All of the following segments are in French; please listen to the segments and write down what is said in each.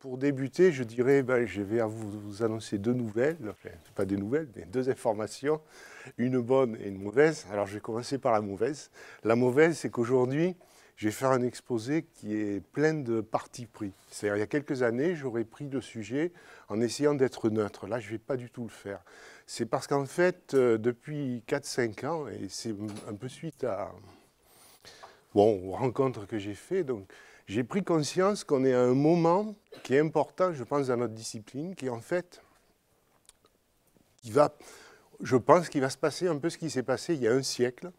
Pour débuter, je dirais, je vais vous annoncer deux nouvelles, enfin, pas des nouvelles, mais deux informations, une bonne et une mauvaise. Alors je vais commencer par la mauvaise. La mauvaise, c'est qu'aujourd'hui, je vais faire un exposé qui est plein de partis pris. C'est-à-dire, il y a quelques années, j'aurais pris le sujet en essayant d'être neutre. Là, je ne vais pas du tout le faire. C'est parce qu'en fait, depuis 4-5 ans, et c'est un peu suite aux rencontres que j'ai faites, donc j'ai pris conscience qu'on est à un moment qui est important, je pense, dans notre discipline, qui en fait, je pense qu'il va se passer un peu ce qui s'est passé il y a un siècle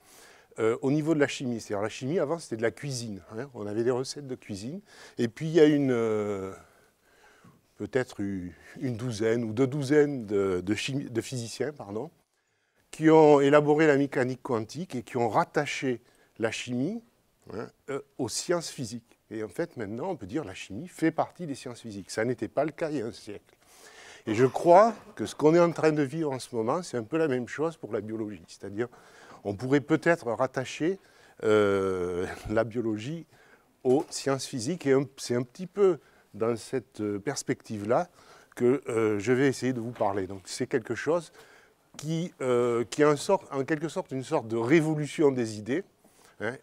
au niveau de la chimie. C'est-à-dire la chimie, avant, c'était de la cuisine. Hein, on avait des recettes de cuisine. Et puis, il y a peut-être une douzaine ou deux douzaines de physiciens, qui ont élaboré la mécanique quantique et qui ont rattaché la chimie aux sciences physiques. Et en fait, maintenant, on peut dire que la chimie fait partie des sciences physiques. Ça n'était pas le cas il y a un siècle. Et je crois que ce qu'on est en train de vivre en ce moment, c'est un peu la même chose pour la biologie. C'est-à-dire, on pourrait peut-être rattacher la biologie aux sciences physiques. Et c'est un petit peu dans cette perspective-là que je vais essayer de vous parler. Donc, c'est quelque chose qui est en quelque sorte une sorte de révolution des idées,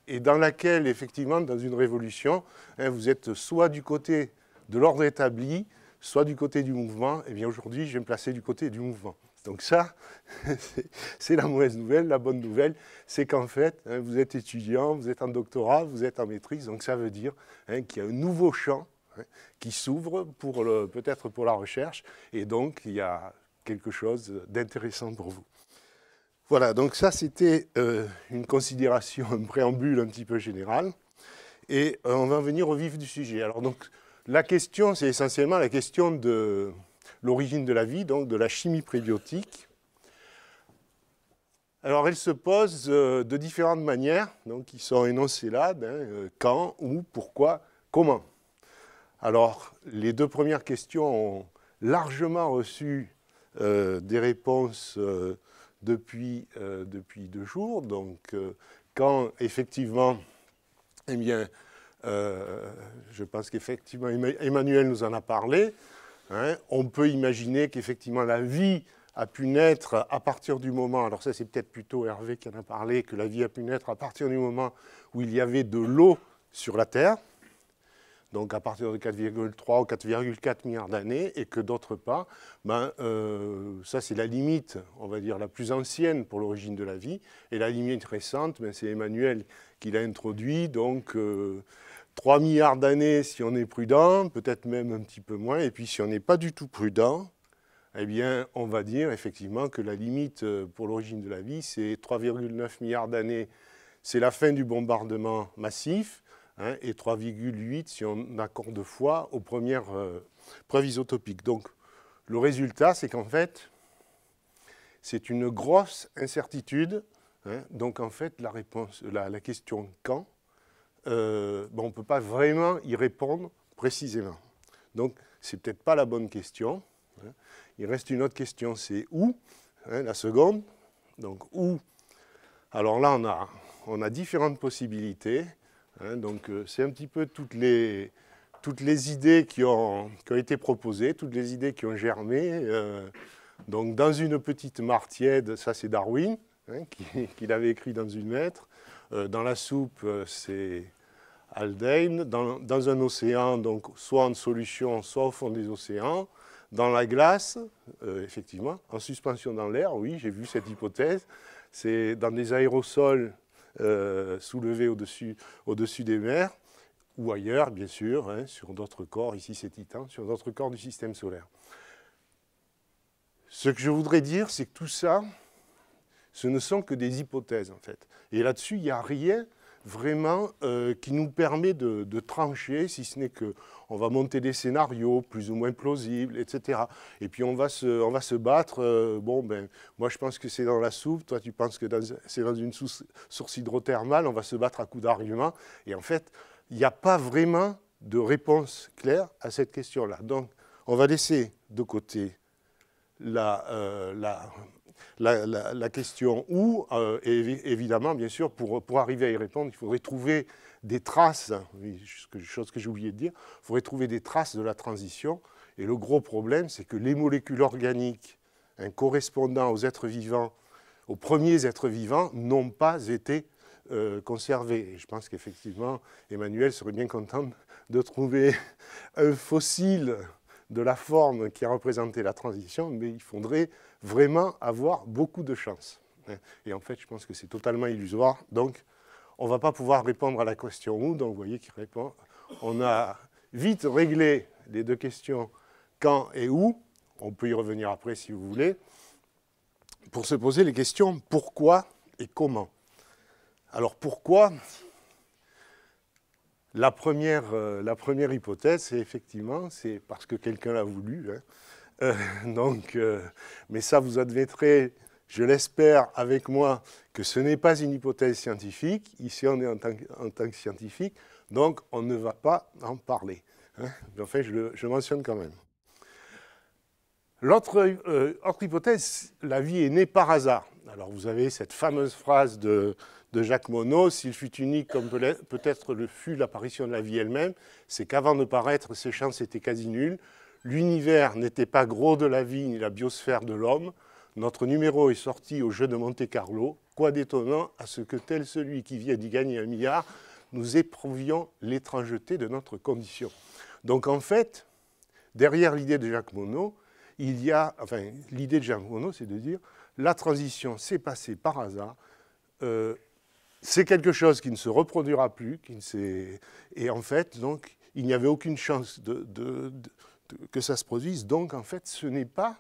et dans laquelle, effectivement, dans une révolution, vous êtes soit du côté de l'ordre établi, soit du côté du mouvement. Et bien aujourd'hui, je vais me placer du côté du mouvement. Donc ça, c'est la mauvaise nouvelle. La bonne nouvelle, c'est qu'en fait, vous êtes étudiant, vous êtes en doctorat, vous êtes en maîtrise. Donc ça veut dire qu'il y a un nouveau champ qui s'ouvre peut-être pour la recherche. Et donc, il y a quelque chose d'intéressant pour vous. Voilà, donc ça c'était une considération, un préambule un petit peu général. Et on va en venir au vif du sujet. Alors donc, la question, c'est essentiellement la question de l'origine de la vie, donc de la chimie prébiotique. Alors elle se pose de différentes manières, donc qui sont énoncées là, quand, où, pourquoi, comment. Alors les deux premières questions ont largement reçu des réponses depuis 2 jours. Donc, quand effectivement, eh bien, je pense qu'effectivement, Emmanuel nous en a parlé, on peut imaginer qu'effectivement la vie a pu naître à partir du moment, alors ça c'est peut-être plutôt Hervé qui en a parlé, que la vie a pu naître à partir du moment où il y avait de l'eau sur la Terre, donc à partir de 4,3 ou 4,4 milliards d'années, et que d'autre part, ça c'est la limite, on va dire, la plus ancienne pour l'origine de la vie, et la limite récente, c'est Emmanuel qui l'a introduit, donc 3 milliards d'années si on est prudent, peut-être même un petit peu moins, et puis si on n'est pas du tout prudent, eh bien on va dire effectivement que la limite pour l'origine de la vie, c'est 3,9 milliards d'années, c'est la fin du bombardement massif, et 3,8 si on accorde foi aux premières preuves isotopiques. Donc le résultat, c'est qu'en fait, c'est une grosse incertitude. Donc en fait, la réponse, la question quand, on ne peut pas vraiment y répondre précisément. Donc c'est peut-être pas la bonne question. Il reste une autre question, c'est où, la seconde. Donc où. Alors là, on a différentes possibilités. Donc c'est un petit peu toutes les idées qui ont été proposées, toutes les idées qui ont germé. Donc dans une petite mare tiède, ça c'est Darwin, qui l'avait écrit dans une lettre. Dans la soupe, c'est Haldane. Dans un océan, donc soit en solution, soit au fond des océans. Dans la glace, effectivement, en suspension dans l'air, oui, j'ai vu cette hypothèse. C'est dans des aérosols soulevés au-dessus des mers, ou ailleurs, bien sûr, sur d'autres corps, ici c'est Titan, sur d'autres corps du système solaire. Ce que je voudrais dire, c'est que tout ça, ce ne sont que des hypothèses, en fait. Et là-dessus, il n'y a rien vraiment qui nous permet de trancher, si ce n'est qu'on va monter des scénarios plus ou moins plausibles, etc. Et puis on va se battre, moi je pense que c'est dans la soupe, toi tu penses que c'est dans une source hydrothermale, on va se battre à coups d'arguments, et en fait, il n'y a pas vraiment de réponse claire à cette question-là. Donc, on va laisser de côté la question où, et évidemment, bien sûr, pour arriver à y répondre, il faudrait trouver des traces, oui, chose que j'ai oublié de dire, il faudrait trouver des traces de la transition. Et le gros problème, c'est que les molécules organiques correspondant aux êtres vivants, aux premiers êtres vivants, n'ont pas été conservées. Et je pense qu'effectivement, Emmanuel serait bien content de trouver un fossile de la forme qui a représenté la transition, mais il faudrait vraiment avoir beaucoup de chance. Et en fait, je pense que c'est totalement illusoire. Donc, on ne va pas pouvoir répondre à la question où. Donc, vous voyez qu'il répond. On a vite réglé les deux questions quand et où. On peut y revenir après si vous voulez. Pour se poser les questions pourquoi et comment. Alors, pourquoi ? La première hypothèse, c'est effectivement, c'est parce que quelqu'un l'a voulu. Mais ça, vous admettrez, je l'espère, avec moi, que ce n'est pas une hypothèse scientifique. Ici, on est en tant que scientifique, donc on ne va pas en parler. Enfin, je mentionne quand même. L'autre hypothèse, la vie est née par hasard. Alors, vous avez cette fameuse phrase de Jacques Monod, s'il fut unique comme peut-être le fut l'apparition de la vie elle-même, c'est qu'avant de paraître, ses chances étaient quasi nulles. L'univers n'était pas gros de la vie ni la biosphère de l'homme. Notre numéro est sorti au jeu de Monte-Carlo. Quoi d'étonnant à ce que tel celui qui vient d'y gagner 1 milliard, nous éprouvions l'étrangeté de notre condition. Donc en fait, derrière l'idée de Jacques Monod, l'idée de Jacques Monod, c'est de dire la transition s'est passée par hasard. C'est quelque chose qui ne se reproduira plus, et en fait, donc, il n'y avait aucune chance que ça se produise. Donc, en fait, ce n'est pas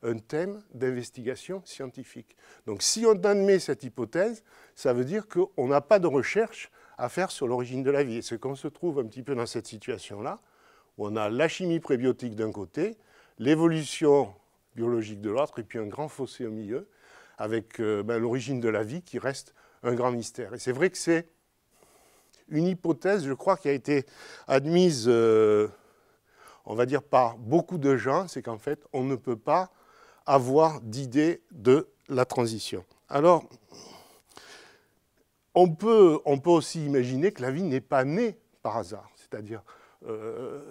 un thème d'investigation scientifique. Donc, si on admet cette hypothèse, ça veut dire qu'on n'a pas de recherche à faire sur l'origine de la vie. Et c'est qu'on se trouve un petit peu dans cette situation-là, où on a la chimie prébiotique d'un côté, l'évolution biologique de l'autre, et puis un grand fossé au milieu, avec l'origine de la vie qui reste un grand mystère. Et c'est vrai que c'est une hypothèse, je crois, qui a été admise, on va dire, par beaucoup de gens, c'est qu'en fait, on ne peut pas avoir d'idée de la transition. Alors, on peut aussi imaginer que la vie n'est pas née par hasard, c'est-à-dire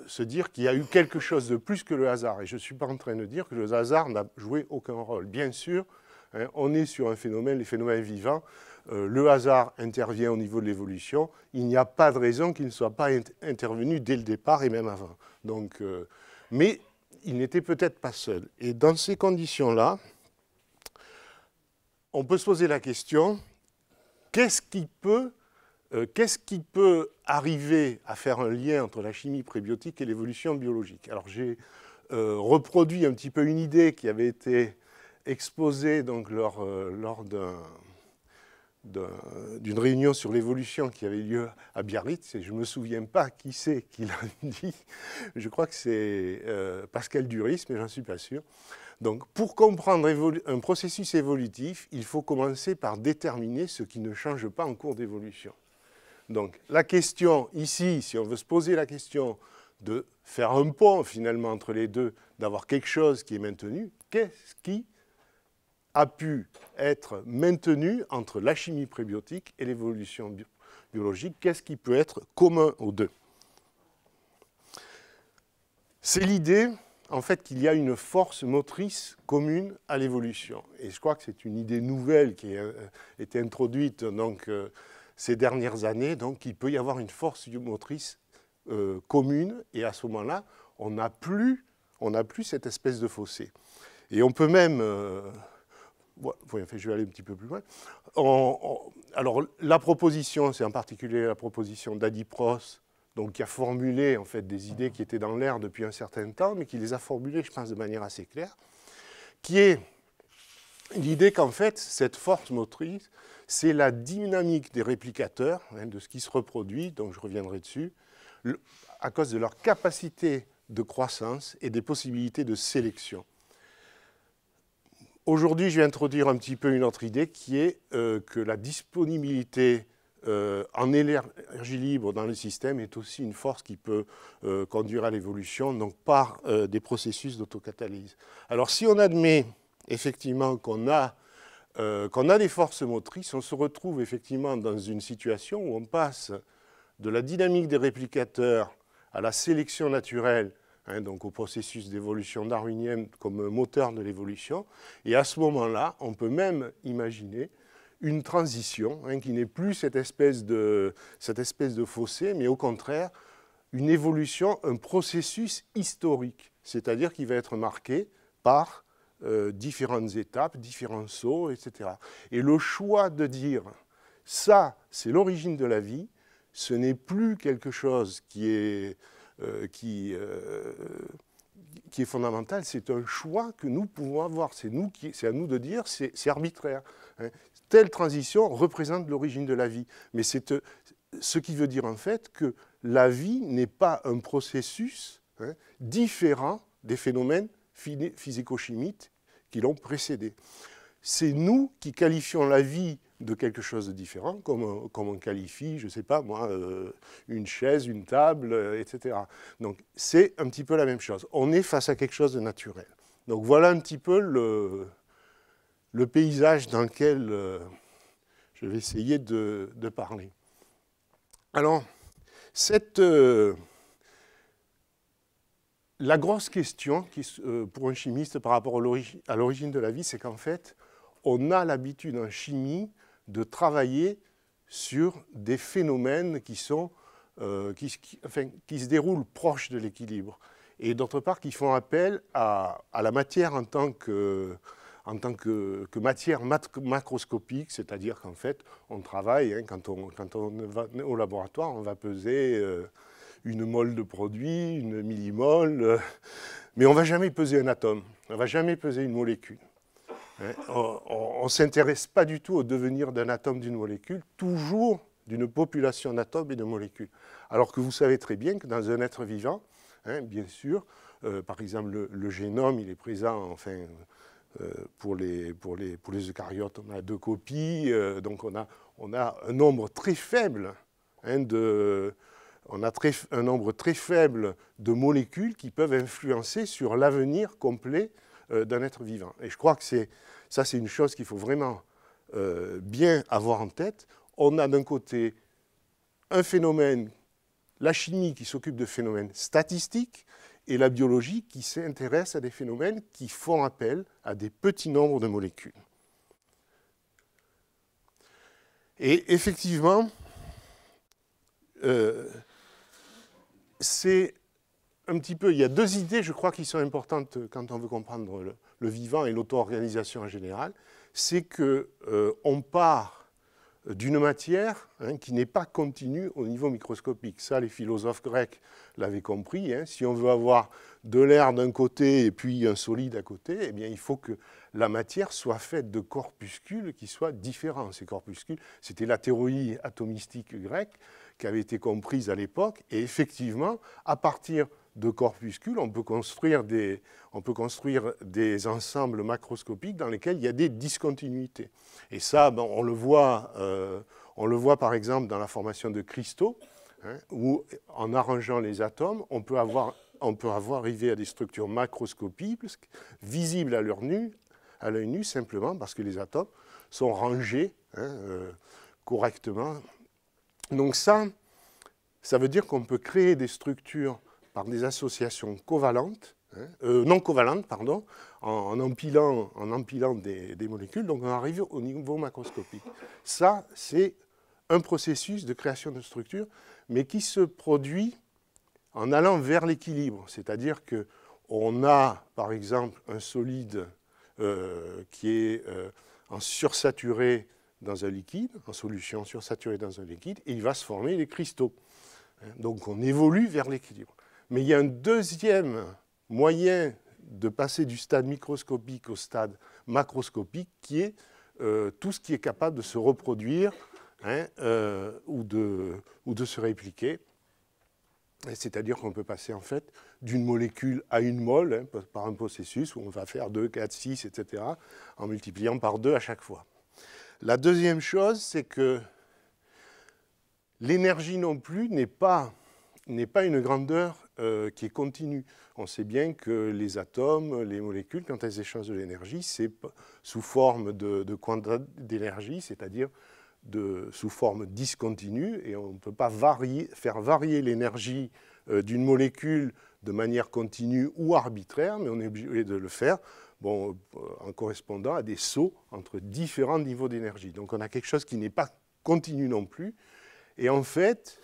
se dire qu'il y a eu quelque chose de plus que le hasard. Et je ne suis pas en train de dire que le hasard n'a joué aucun rôle. Bien sûr, on est sur un phénomène, les phénomènes vivants. Le hasard intervient au niveau de l'évolution. Il n'y a pas de raison qu'il ne soit pas intervenu dès le départ et même avant. Donc, mais il n'était peut-être pas seul. Et dans ces conditions-là, on peut se poser la question, qu'est-ce qui peut arriver à faire un lien entre la chimie prébiotique et l'évolution biologique? Alors j'ai reproduit un petit peu une idée qui avait été exposée donc, lors d'une réunion sur l'évolution qui avait lieu à Biarritz, et je ne me souviens pas qui c'est qui l'a dit, je crois que c'est Pascal Duris, mais j'en suis pas sûr. Donc pour comprendre un processus évolutif, il faut commencer par déterminer ce qui ne change pas en cours d'évolution. Donc la question ici, si on veut se poser la question de faire un pont finalement entre les deux, d'avoir quelque chose qui est maintenu, qu'est-ce qui a pu être maintenu entre la chimie prébiotique et l'évolution biologique? Qu'est-ce qui peut être commun aux deux? C'est l'idée, en fait, qu'il y a une force motrice commune à l'évolution. Et je crois que c'est une idée nouvelle qui a été introduite donc, ces dernières années. Donc, il peut y avoir une force motrice commune, et à ce moment-là, on n'a plus cette espèce de fossé. Et on peut même... je vais aller un petit peu plus loin. Alors, la proposition, c'est en particulier la proposition d'Adi Pross, donc, qui a formulé en fait, des idées qui étaient dans l'air depuis un certain temps, mais qui les a formulées, je pense, de manière assez claire, qui est l'idée qu'en fait, cette force motrice, c'est la dynamique des réplicateurs, de ce qui se reproduit, donc je reviendrai dessus, à cause de leur capacité de croissance et des possibilités de sélection. Aujourd'hui, je vais introduire un petit peu une autre idée qui est que la disponibilité en énergie libre dans le système est aussi une force qui peut conduire à l'évolution, donc par des processus d'autocatalyse. Alors si on admet effectivement qu'on a des forces motrices, on se retrouve effectivement dans une situation où on passe de la dynamique des réplicateurs à la sélection naturelle, hein, donc au processus d'évolution darwinienne comme moteur de l'évolution. Et à ce moment-là, on peut même imaginer une transition, hein, qui n'est plus cette espèce de fossé, mais au contraire, une évolution, un processus historique, c'est-à-dire qui va être marqué par différentes étapes, différents sauts, etc. Et le choix de dire ça, c'est l'origine de la vie, ce n'est plus quelque chose qui est fondamental, c'est un choix que nous pouvons avoir. C'est à nous de dire, c'est arbitraire. Hein. Telle transition représente l'origine de la vie. Mais c'est ce qui veut dire en fait que la vie n'est pas un processus, hein, différent des phénomènes physico-chimiques qui l'ont précédé. C'est nous qui qualifions la vie de quelque chose de différent, comme on qualifie, je ne sais pas moi, une chaise, une table, etc. Donc c'est un petit peu la même chose. On est face à quelque chose de naturel. Donc voilà un petit peu le paysage dans lequel je vais essayer de parler. Alors, la grosse question pour un chimiste par rapport à l'origine de la vie, c'est qu'en fait, on a l'habitude en chimie de travailler sur des phénomènes qui se déroulent proches de l'équilibre. Et d'autre part, qui font appel à la matière en tant que matière macroscopique, c'est-à-dire qu'en fait, on travaille, hein, quand on va au laboratoire, on va peser une mole de produit, une millimole, mais on ne va jamais peser un atome, on ne va jamais peser une molécule. Hein, on ne s'intéresse pas du tout au devenir d'un atome, d'une molécule, toujours d'une population d'atomes et de molécules. Alors que vous savez très bien que dans un être vivant, hein, bien sûr, par exemple le génome, il est présent, enfin, pour les eucaryotes, on a 2 copies, donc on a un nombre très faible, hein, un nombre très faible de molécules qui peuvent influencer sur l'avenir complet d'un être vivant. Et je crois que ça, c'est une chose qu'il faut vraiment bien avoir en tête. On a d'un côté un phénomène, la chimie qui s'occupe de phénomènes statistiques, et la biologie qui s'intéresse à des phénomènes qui font appel à des petits nombres de molécules. Et effectivement, c'est un petit peu, il y a 2 idées, je crois, qui sont importantes quand on veut comprendre le vivant et l'auto-organisation en général. C'est qu'on part d'une matière, hein, qui n'est pas continue au niveau microscopique. Ça, les philosophes grecs l'avaient compris. Hein. Si on veut avoir de l'air d'un côté et puis un solide à côté, eh bien, il faut que la matière soit faite de corpuscules qui soient différents. Ces corpuscules, c'était la théorie atomistique grecque qui avait été comprise à l'époque. Et effectivement, à partir de corpuscules, on peut construire des ensembles macroscopiques dans lesquels il y a des discontinuités. Et ça, ben, on le voit par exemple dans la formation de cristaux, hein, où en arrangeant les atomes, on peut arriver à des structures macroscopiques visibles à l'œil nu, simplement parce que les atomes sont rangés, hein, correctement. Donc ça veut dire qu'on peut créer des structures par des associations covalentes, hein, non covalentes, pardon, en empilant des molécules, donc on arrive au niveau macroscopique. Ça, c'est un processus de création de structures, mais qui se produit en allant vers l'équilibre. C'est-à-dire qu'on a, par exemple, un solide qui est en sursaturé dans un liquide, en solution sursaturée dans un liquide, et il va se former des cristaux. Donc on évolue vers l'équilibre. Mais il y a un deuxième moyen de passer du stade microscopique au stade macroscopique qui est tout ce qui est capable de se reproduire, hein, ou de se répliquer. C'est-à-dire qu'on peut passer en fait d'une molécule à une mole, hein, par un processus où on va faire 2, 4, 6, etc., en multipliant par 2 à chaque fois. La deuxième chose, c'est que l'énergie non plus n'est pas une grandeur qui est continue. On sait bien que les atomes, les molécules, quand elles échangent de l'énergie, c'est sous forme de quantité d'énergie, c'est-à-dire sous forme discontinue, et on ne peut pas faire varier l'énergie d'une molécule de manière continue ou arbitraire, mais on est obligé de le faire en correspondant à des sauts entre différents niveaux d'énergie. Donc on a quelque chose qui n'est pas continu non plus. Et en fait,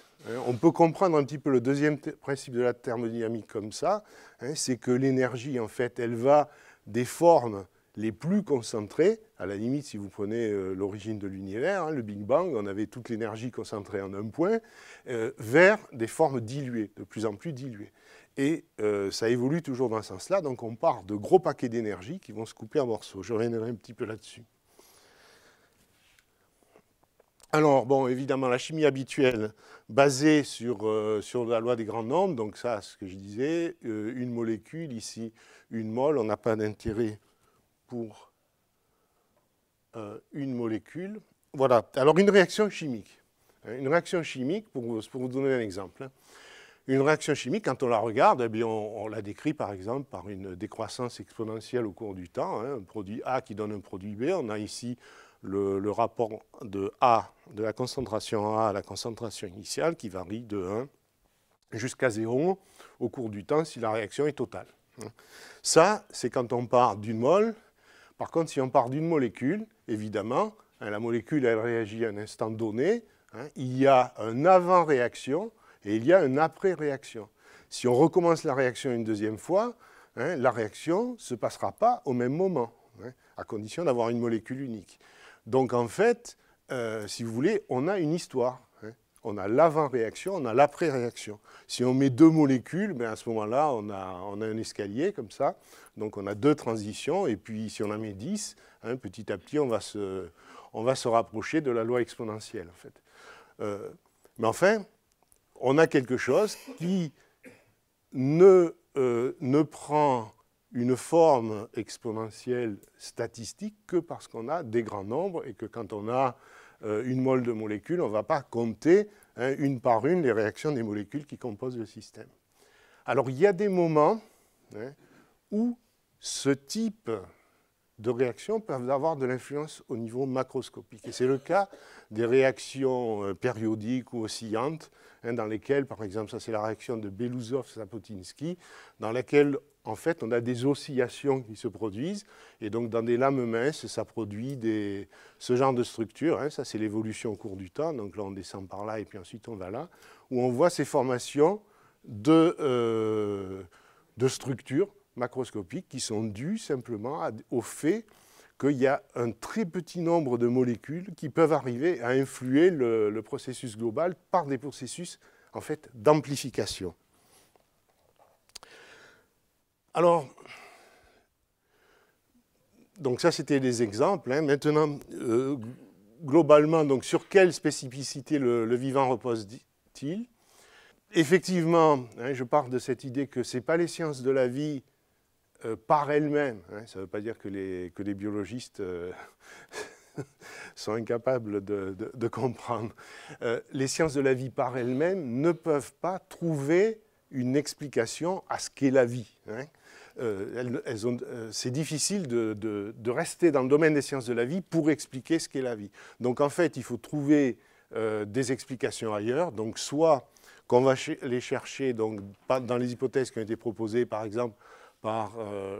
on peut comprendre un petit peu le deuxième principe de la thermodynamique comme ça, c'est que l'énergie, en fait, elle va des formes les plus concentrées, à la limite, si vous prenez l'origine de l'univers, le Big Bang, on avait toute l'énergie concentrée en un point, vers des formes diluées, de plus en plus diluées. Et ça évolue toujours dans ce sens-là, donc on part de gros paquets d'énergie qui vont se couper en morceaux. Je reviendrai un petit peu là-dessus. Alors, bon, évidemment, la chimie habituelle, basée sur la loi des grands nombres, donc ça, ce que je disais, une molécule, ici, une mole, on n'a pas d'intérêt pour une molécule. Voilà, alors une réaction chimique. Une réaction chimique, pour vous donner un exemple, une réaction chimique, quand on la regarde, eh bien, on la décrit par exemple par une décroissance exponentielle au cours du temps, un produit A qui donne un produit B. On a ici le rapport de A, de la concentration A à la concentration initiale, qui varie de 1 jusqu'à 0 au cours du temps si la réaction est totale. Ça, c'est quand on part d'une mole. Par contre, si on part d'une molécule, évidemment, la molécule, elle réagit à un instant donné, il y a un avant-réaction et il y a un après-réaction. Si on recommence la réaction une deuxième fois, la réaction ne se passera pas au même moment, à condition d'avoir une molécule unique. Donc en fait, si vous voulez, on a une histoire. On a l'avant-réaction, on a l'après-réaction. Si on met deux molécules, ben à ce moment-là, on a un escalier comme ça. Donc on a deux transitions, et puis si on en met 10, petit à petit, on va se rapprocher de la loi exponentielle, en fait. Mais enfin, on a quelque chose qui ne prend une forme exponentielle statistique que parce qu'on a des grands nombres, et que quand on a une mole de molécules, on ne va pas compter une par une les réactions des molécules qui composent le système. Alors il y a des moments où ce type de réactions peuvent avoir de l'influence au niveau macroscopique. Et c'est le cas des réactions périodiques ou oscillantes, dans lesquelles, par exemple, ça c'est la réaction de Belousov-Zapotinsky, dans laquelle, en fait, on a des oscillations qui se produisent, et donc dans des lames minces, ça produit ce genre de structure, ça c'est l'évolution au cours du temps, donc là on descend par là, et puis ensuite on va là, où on voit ces formations de structures macroscopiques qui sont dues simplement au fait qu'il y a un très petit nombre de molécules qui peuvent arriver à influer le processus global par des processus en fait, d'amplification. Alors, donc ça c'était des exemples. Maintenant, globalement, donc, sur quelle spécificité le vivant repose-t-il? Effectivement, je pars de cette idée que ce n'est pas les sciences de la vie par elles-mêmes, ça ne veut pas dire que les biologistes sont incapables de comprendre. Les sciences de la vie par elles-mêmes ne peuvent pas trouver une explication à ce qu'est la vie. C'est difficile de rester dans le domaine des sciences de la vie pour expliquer ce qu'est la vie. Donc en fait, il faut trouver des explications ailleurs, donc soit qu'on va les chercher donc, dans les hypothèses qui ont été proposées, par exemple, par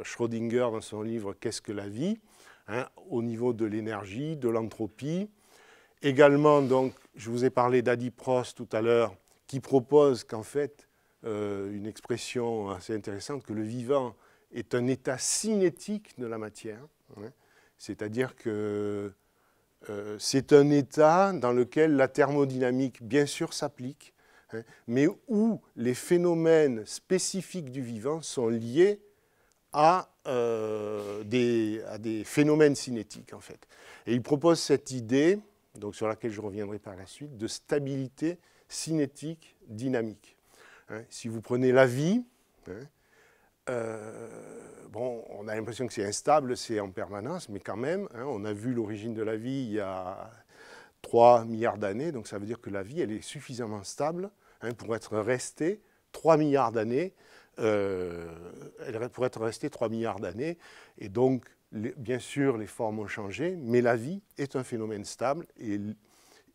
Schrödinger dans son livre « Qu'est-ce que la vie ?» au niveau de l'énergie, de l'entropie. Également, donc, je vous ai parlé d'Adi Prost tout à l'heure, qui propose qu'en fait, une expression assez intéressante, que le vivant est un état cinétique de la matière, c'est-à-dire que c'est un état dans lequel la thermodynamique, bien sûr, s'applique, mais où les phénomènes spécifiques du vivant sont liés à des phénomènes cinétiques, en fait. Et il propose cette idée, donc sur laquelle je reviendrai par la suite, de stabilité cinétique dynamique. Si vous prenez la vie, bon, on a l'impression que c'est instable, c'est en permanence, mais quand même, on a vu l'origine de la vie il y a 3 milliards d'années, donc ça veut dire que la vie, elle est suffisamment stable pour être restée 3 milliards d'années, elle pourrait être restée 3 milliards d'années, et donc, bien sûr, les formes ont changé, mais la vie est un phénomène stable, et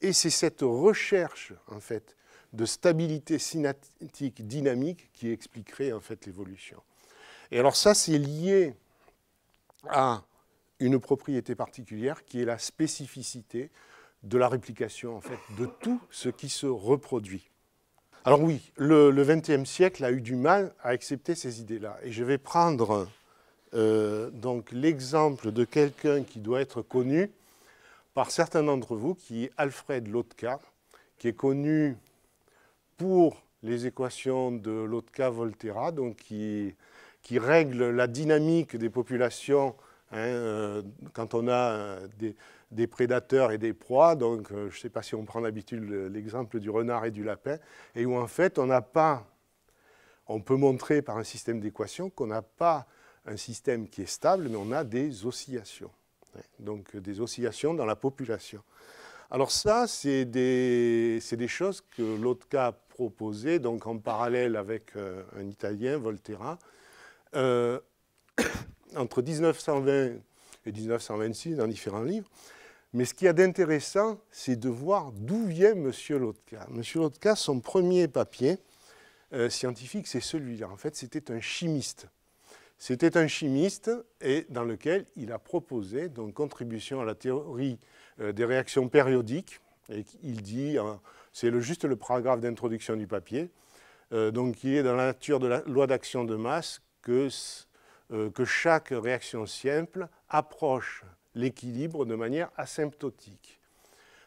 Et c'est cette recherche, en fait, de stabilité cinétique dynamique qui expliquerait, en fait, l'évolution. Et alors ça, c'est lié à une propriété particulière qui est la spécificité de la réplication, en fait, de tout ce qui se reproduit. Alors oui, le XXe siècle a eu du mal à accepter ces idées-là. Et je vais prendre donc l'exemple de quelqu'un qui doit être connu par certains d'entre vous, qui est Alfred Lotka, qui est connu pour les équations de Lotka-Volterra, donc qui règle la dynamique des populations quand on a des prédateurs et des proies. Donc, je ne sais pas si on prend d'habitude l'exemple du renard et du lapin, et où en fait, on peut montrer par un système d'équations qu'on n'a pas un système qui est stable, mais on a des oscillations. Donc, des oscillations dans la population. Alors ça, c'est des choses que Lotka a proposées, donc en parallèle avec un Italien, Volterra, entre 1920 et 1926, dans différents livres. Mais ce qu'il y a d'intéressant, c'est de voir d'où vient M. Lotka. M. Lotka, son premier papier scientifique, c'est celui-là. En fait, c'était un chimiste. C'était un chimiste et dans lequel il a proposé donc, contribution à la théorie des réactions périodiques. Et il dit, c'est juste le paragraphe d'introduction du papier, donc qui est dans la nature de la loi d'action de masse que chaque réaction simple approche l'équilibre de manière asymptotique.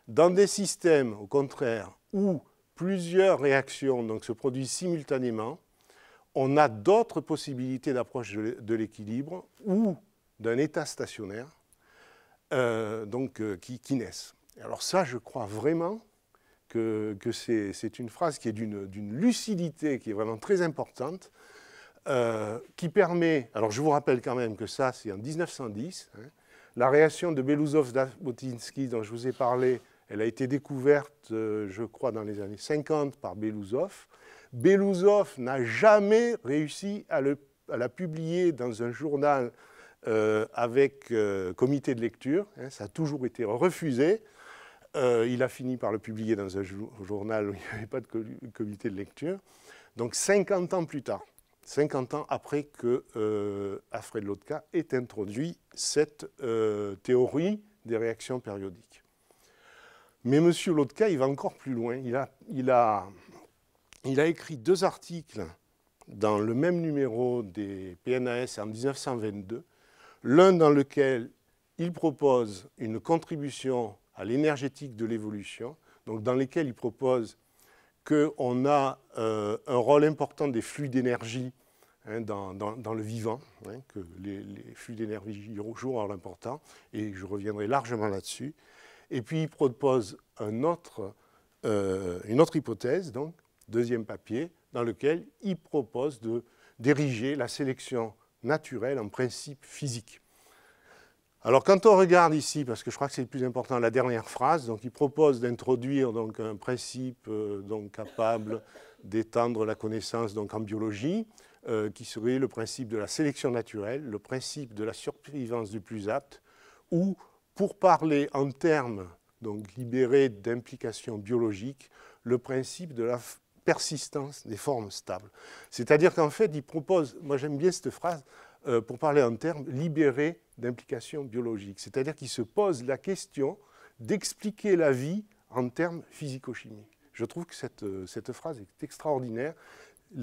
Dans des systèmes, au contraire, où plusieurs réactions donc, se produisent simultanément, on a d'autres possibilités d'approche de l'équilibre ou d'un état stationnaire qui naissent. Alors ça, je crois vraiment que c'est une phrase qui est d'une lucidité qui est vraiment très importante, qui permet, alors je vous rappelle quand même que ça, c'est en 1910, la réaction de Belousov-Zhabotinsky dont je vous ai parlé, elle a été découverte, je crois, dans les années 50 par Belousov. Belousov n'a jamais réussi à la publier dans un journal avec comité de lecture. Ça a toujours été refusé. Il a fini par le publier dans un journal où il n'y avait pas de comité de lecture. Donc 50 ans plus tard, 50 ans après que Alfred Lotka ait introduit cette théorie des réactions périodiques. Mais M. Lotka, il va encore plus loin. Il a écrit 2 articles dans le même numéro des PNAS en 1922, l'un dans lequel il propose une contribution à l'énergétique de l'évolution, donc dans lequel il propose qu'on a un rôle important des flux d'énergie dans le vivant, que les flux d'énergie jouent un rôle important, et je reviendrai largement là-dessus. Et puis il propose une autre hypothèse, donc, deuxième papier, dans lequel il propose d'ériger la sélection naturelle en principe physique. Alors quand on regarde ici, parce que je crois que c'est le plus important, la dernière phrase, donc il propose d'introduire donc, un principe donc, capable d'étendre la connaissance donc, en biologie, qui serait le principe de la sélection naturelle, le principe de la survivance du plus apte, ou pour parler en termes donc, libérés d'implications biologiques, le principe de la persistance des formes stables. C'est-à-dire qu'en fait, il propose, moi j'aime bien cette phrase, pour parler en termes libérés d'implications biologiques. C'est-à-dire qu'il se pose la question d'expliquer la vie en termes physico-chimiques. Je trouve que cette phrase est extraordinaire.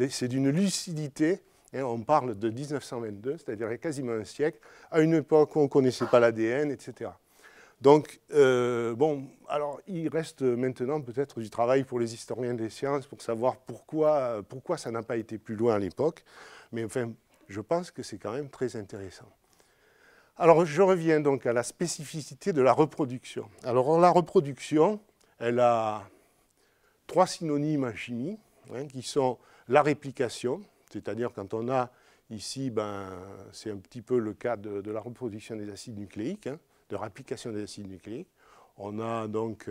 C'est d'une lucidité. On parle de 1922, c'est-à-dire il y a quasiment un siècle, à une époque où on ne connaissait pas l'ADN, etc. Donc, bon, alors il reste maintenant peut-être du travail pour les historiens des sciences pour savoir pourquoi ça n'a pas été plus loin à l'époque. Mais enfin, je pense que c'est quand même très intéressant. Alors, je reviens donc à la spécificité de la reproduction. Alors, la reproduction, elle a 3 synonymes en chimie, qui sont la réplication, c'est-à-dire quand on a ici, c'est un petit peu le cas de la reproduction des acides nucléiques, de réplication des acides nucléiques. On a donc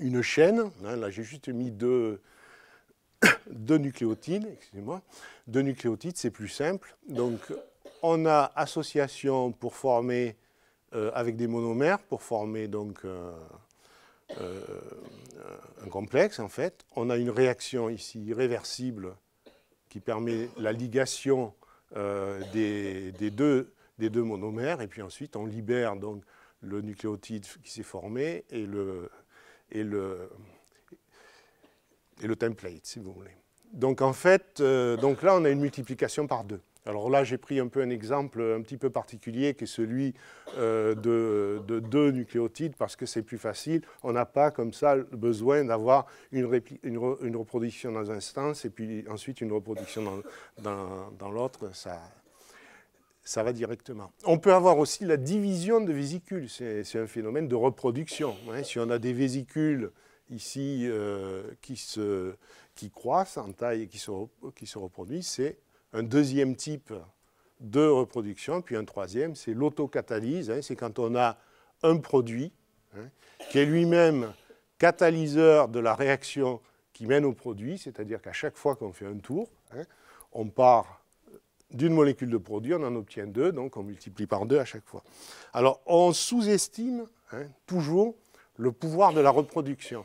une chaîne, là j'ai juste mis deux nucléotides, excusez-moi, 2 nucléotides, c'est plus simple. Donc on a association pour former avec des monomères, pour former donc un complexe, en fait. On a une réaction ici irréversible qui permet la ligation des deux monomères, et puis ensuite on libère donc le nucléotide qui s'est formé et le template, si vous voulez. Donc en fait, donc là on a une multiplication par 2. Alors là j'ai pris un peu un exemple un petit peu particulier qui est celui de 2 nucléotides parce que c'est plus facile. On n'a pas comme ça besoin d'avoir une reproduction dans un sens et puis ensuite une reproduction dans l'autre. Ça va directement. On peut avoir aussi la division de vésicules. C'est un phénomène de reproduction. Hein. Si on a des vésicules ici qui croissent en taille et qui se reproduisent, c'est un deuxième type de reproduction. Puis un troisième, c'est l'autocatalyse. Hein. C'est quand on a un produit qui est lui-même catalyseur de la réaction qui mène au produit. C'est-à-dire qu'à chaque fois qu'on fait un tour, on part d'une molécule de produit, on en obtient 2, donc on multiplie par 2 à chaque fois. Alors, on sous-estime toujours le pouvoir de la reproduction.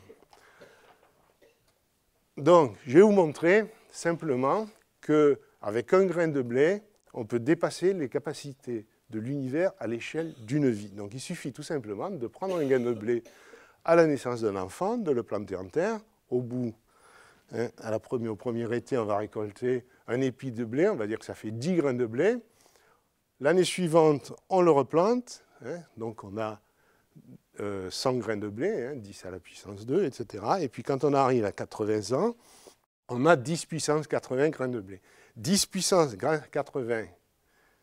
Donc, je vais vous montrer simplement qu'avec un grain de blé, on peut dépasser les capacités de l'univers à l'échelle d'une vie. Donc, il suffit tout simplement de prendre un grain de blé à la naissance d'un enfant, de le planter en terre, au bout, au premier été, on va récolter un épi de blé, on va dire que ça fait 10 grains de blé. L'année suivante, on le replante, donc on a 100 grains de blé, 10 à la puissance 2, etc. Et puis quand on arrive à 80 ans, on a 10 puissance 80 grains de blé. 10 puissance 80,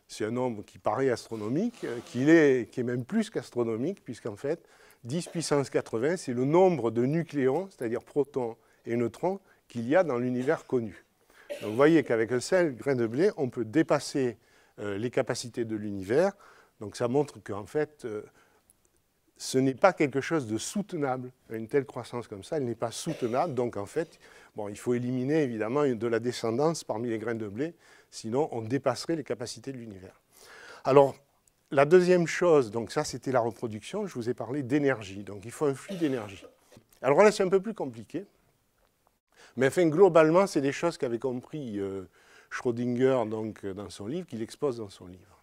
c'est un nombre qui paraît astronomique, qui est même plus qu'astronomique, puisqu'en fait, 10 puissance 80, c'est le nombre de nucléons, c'est-à-dire protons et neutrons, qu'il y a dans l'univers connu. Donc vous voyez qu'avec un seul grain de blé, on peut dépasser les capacités de l'univers. Donc ça montre qu'en fait, ce n'est pas quelque chose de soutenable. Une telle croissance comme ça, elle n'est pas soutenable. Donc en fait, bon, il faut éliminer évidemment de la descendance parmi les grains de blé, sinon on dépasserait les capacités de l'univers. Alors, la deuxième chose, donc ça c'était la reproduction, je vous ai parlé d'énergie. Donc il faut un flux d'énergie. Alors là, c'est un peu plus compliqué. Mais enfin, globalement, c'est des choses qu'avait compris Schrödinger donc, dans son livre, qu'il expose dans son livre.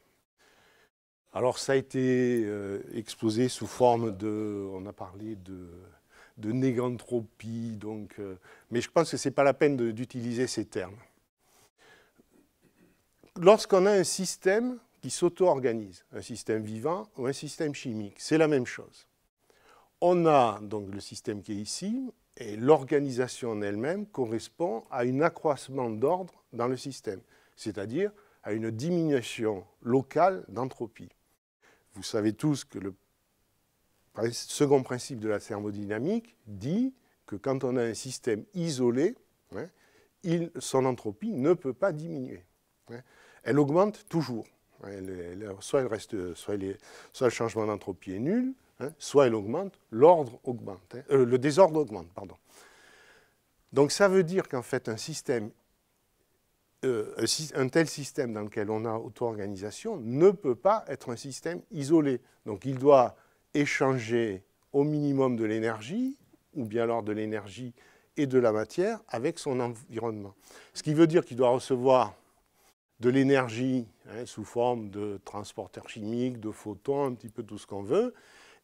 Alors, ça a été exposé sous forme on a parlé de négantropie, donc, mais je pense que ce n'est pas la peine d'utiliser ces termes. Lorsqu'on a un système qui s'auto-organise, un système vivant ou un système chimique, c'est la même chose. On a donc le système qui est ici, et l'organisation en elle-même correspond à un accroissement d'ordre dans le système, c'est-à-dire à une diminution locale d'entropie. Vous savez tous que le second principe de la thermodynamique dit que quand on a un système isolé, son entropie ne peut pas diminuer. Elle augmente toujours. Soit le changement d'entropie est nul, soit elle augmente, l'ordre augmente, le désordre augmente, pardon. Donc ça veut dire qu'en fait un tel système dans lequel on a auto-organisation ne peut pas être un système isolé. Donc il doit échanger au minimum de l'énergie, ou bien alors de l'énergie et de la matière, avec son environnement. Ce qui veut dire qu'il doit recevoir de l'énergie sous forme de transporteurs chimiques, de photons, un petit peu tout ce qu'on veut.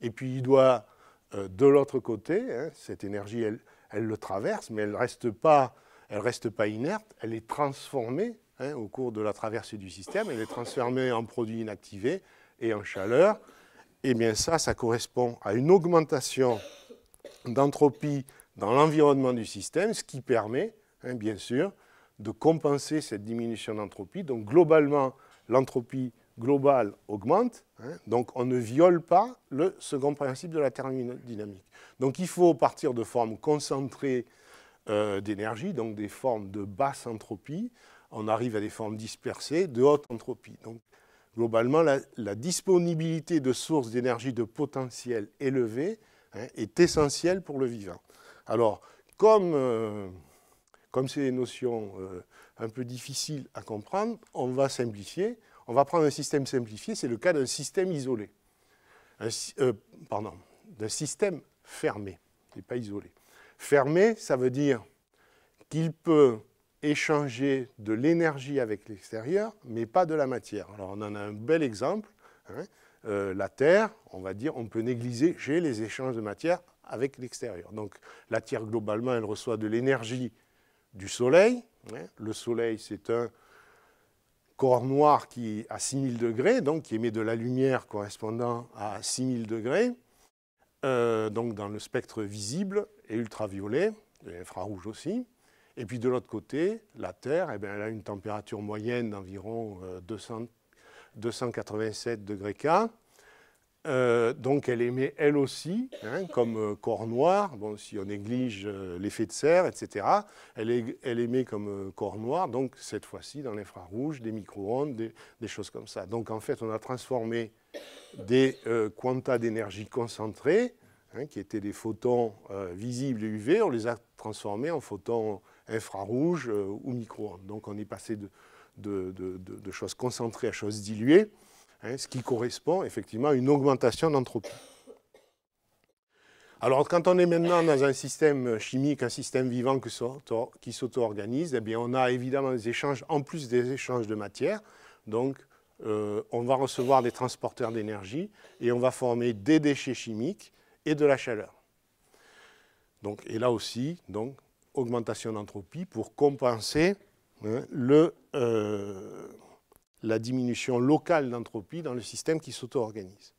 Et puis il doit, de l'autre côté, cette énergie, elle le traverse, mais elle ne reste pas inerte, elle est transformée au cours de la traversée du système, elle est transformée en produits inactivés et en chaleur. Et bien ça correspond à une augmentation d'entropie dans l'environnement du système, ce qui permet, bien sûr, de compenser cette diminution d'entropie. Donc globalement, l'entropie globale augmente, donc on ne viole pas le second principe de la thermodynamique. Donc il faut partir de formes concentrées d'énergie, donc des formes de basse entropie, on arrive à des formes dispersées de haute entropie. Donc globalement, la disponibilité de sources d'énergie de potentiel élevé est essentielle pour le vivant. Alors, comme c'est des notions un peu difficiles à comprendre, on va simplifier. On va prendre un système simplifié, c'est le cas d'un système isolé. D'un système fermé. il n'est pas isolé. Fermé, ça veut dire qu'il peut échanger de l'énergie avec l'extérieur, mais pas de la matière. Alors on en a un bel exemple. Hein. La Terre, on va dire, on peut négliger les échanges de matière avec l'extérieur. Donc la Terre, globalement, elle reçoit de l'énergie du Soleil. Hein. Le Soleil, c'est un corps noir qui à 6000 degrés, donc qui émet de la lumière correspondant à 6000 degrés, donc dans le spectre visible et ultraviolet, et infrarouge aussi. Et puis de l'autre côté, la Terre, eh bien, elle a une température moyenne d'environ 287 degrés K. Donc elle émet elle aussi, hein, comme corps noir, bon, si on néglige l'effet de serre, etc., elle émet comme corps noir, donc cette fois-ci dans l'infrarouge, des micro-ondes, des choses comme ça. Donc en fait, on a transformé des quanta d'énergie concentrés, hein, qui étaient des photons visibles et UV, on les a transformés en photons infrarouges ou micro-ondes. Donc on est passé de choses concentrées à choses diluées, hein, ce qui correspond effectivement à une augmentation d'entropie. Alors quand on est maintenant dans un système chimique, un système vivant qui s'auto-organise, eh bien, on a évidemment des échanges, en plus des échanges de matière. Donc on va recevoir des transporteurs d'énergie et on va former des déchets chimiques et de la chaleur. Donc, et là aussi, donc, augmentation d'entropie pour compenser, hein, la diminution locale d'entropie dans le système qui s'auto-organise.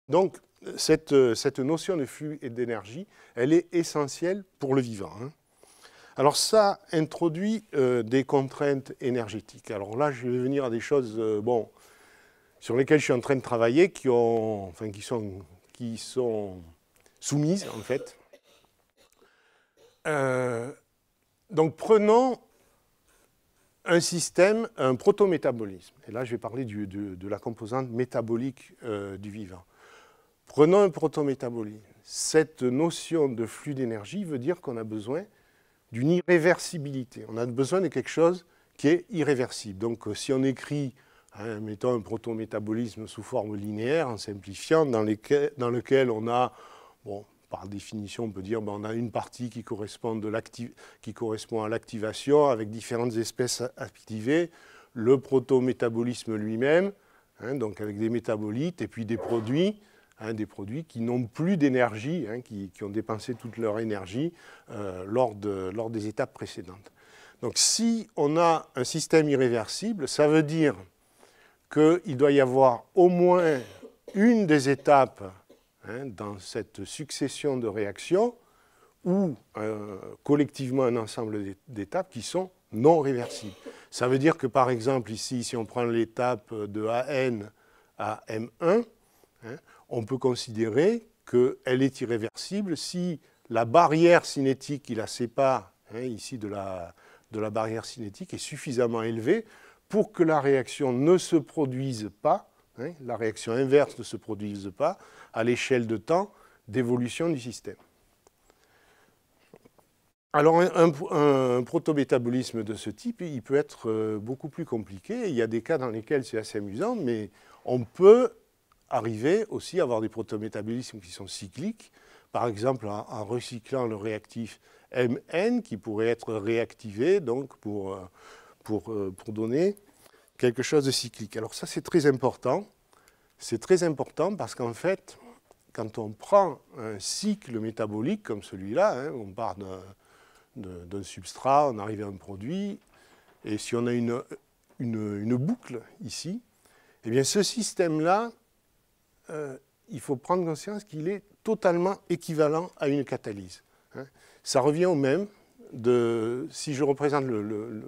Donc, cette notion de flux et d'énergie, elle est essentielle pour le vivant. Hein. Alors, ça introduit des contraintes énergétiques. Alors là, je vais venir à des choses sur lesquelles je suis en train de travailler, qui sont soumises, en fait. Donc prenons un système, un protométabolisme. Et là, je vais parler de la composante métabolique du vivant. Prenons un protométabolisme. Cette notion de flux d'énergie veut dire qu'on a besoin d'une irréversibilité. On a besoin de quelque chose qui est irréversible. Donc si on écrit, hein, mettons un protométabolisme sous forme linéaire, en simplifiant, dans lequel on a, bon, par définition, on peut dire qu'on a une partie qui correspond à l'activation avec différentes espèces activées, le protométabolisme lui-même, hein, donc avec des métabolites et puis des produits qui n'ont plus d'énergie, hein, qui ont dépensé toute leur énergie lors des étapes précédentes. Donc si on a un système irréversible, ça veut dire qu'il doit y avoir au moins une des étapes, hein, dans cette succession de réactions, ou collectivement un ensemble d'étapes qui sont non réversibles. Ça veut dire que, par exemple, ici, si on prend l'étape de AN à M1, hein, on peut considérer qu'elle est irréversible si la barrière cinétique qui la sépare, hein, ici de la barrière cinétique, est suffisamment élevée pour que la réaction ne se produise pas, hein, la réaction inverse ne se produise pas à l'échelle de temps d'évolution du système. Alors un protométabolisme de ce type, il peut être beaucoup plus compliqué. Il y a des cas dans lesquels c'est assez amusant, mais on peut arriver aussi à avoir des protométabolismes qui sont cycliques, par exemple en recyclant le réactif Mn qui pourrait être réactivé donc pour donner quelque chose de cyclique. Alors ça, c'est très important. C'est très important parce qu'en fait, quand on prend un cycle métabolique comme celui-là, hein, on part d'un substrat, on arrive à un produit, et si on a une boucle ici, eh bien ce système-là, il faut prendre conscience qu'il est totalement équivalent à une catalyse. Hein. Ça revient au même si je représente le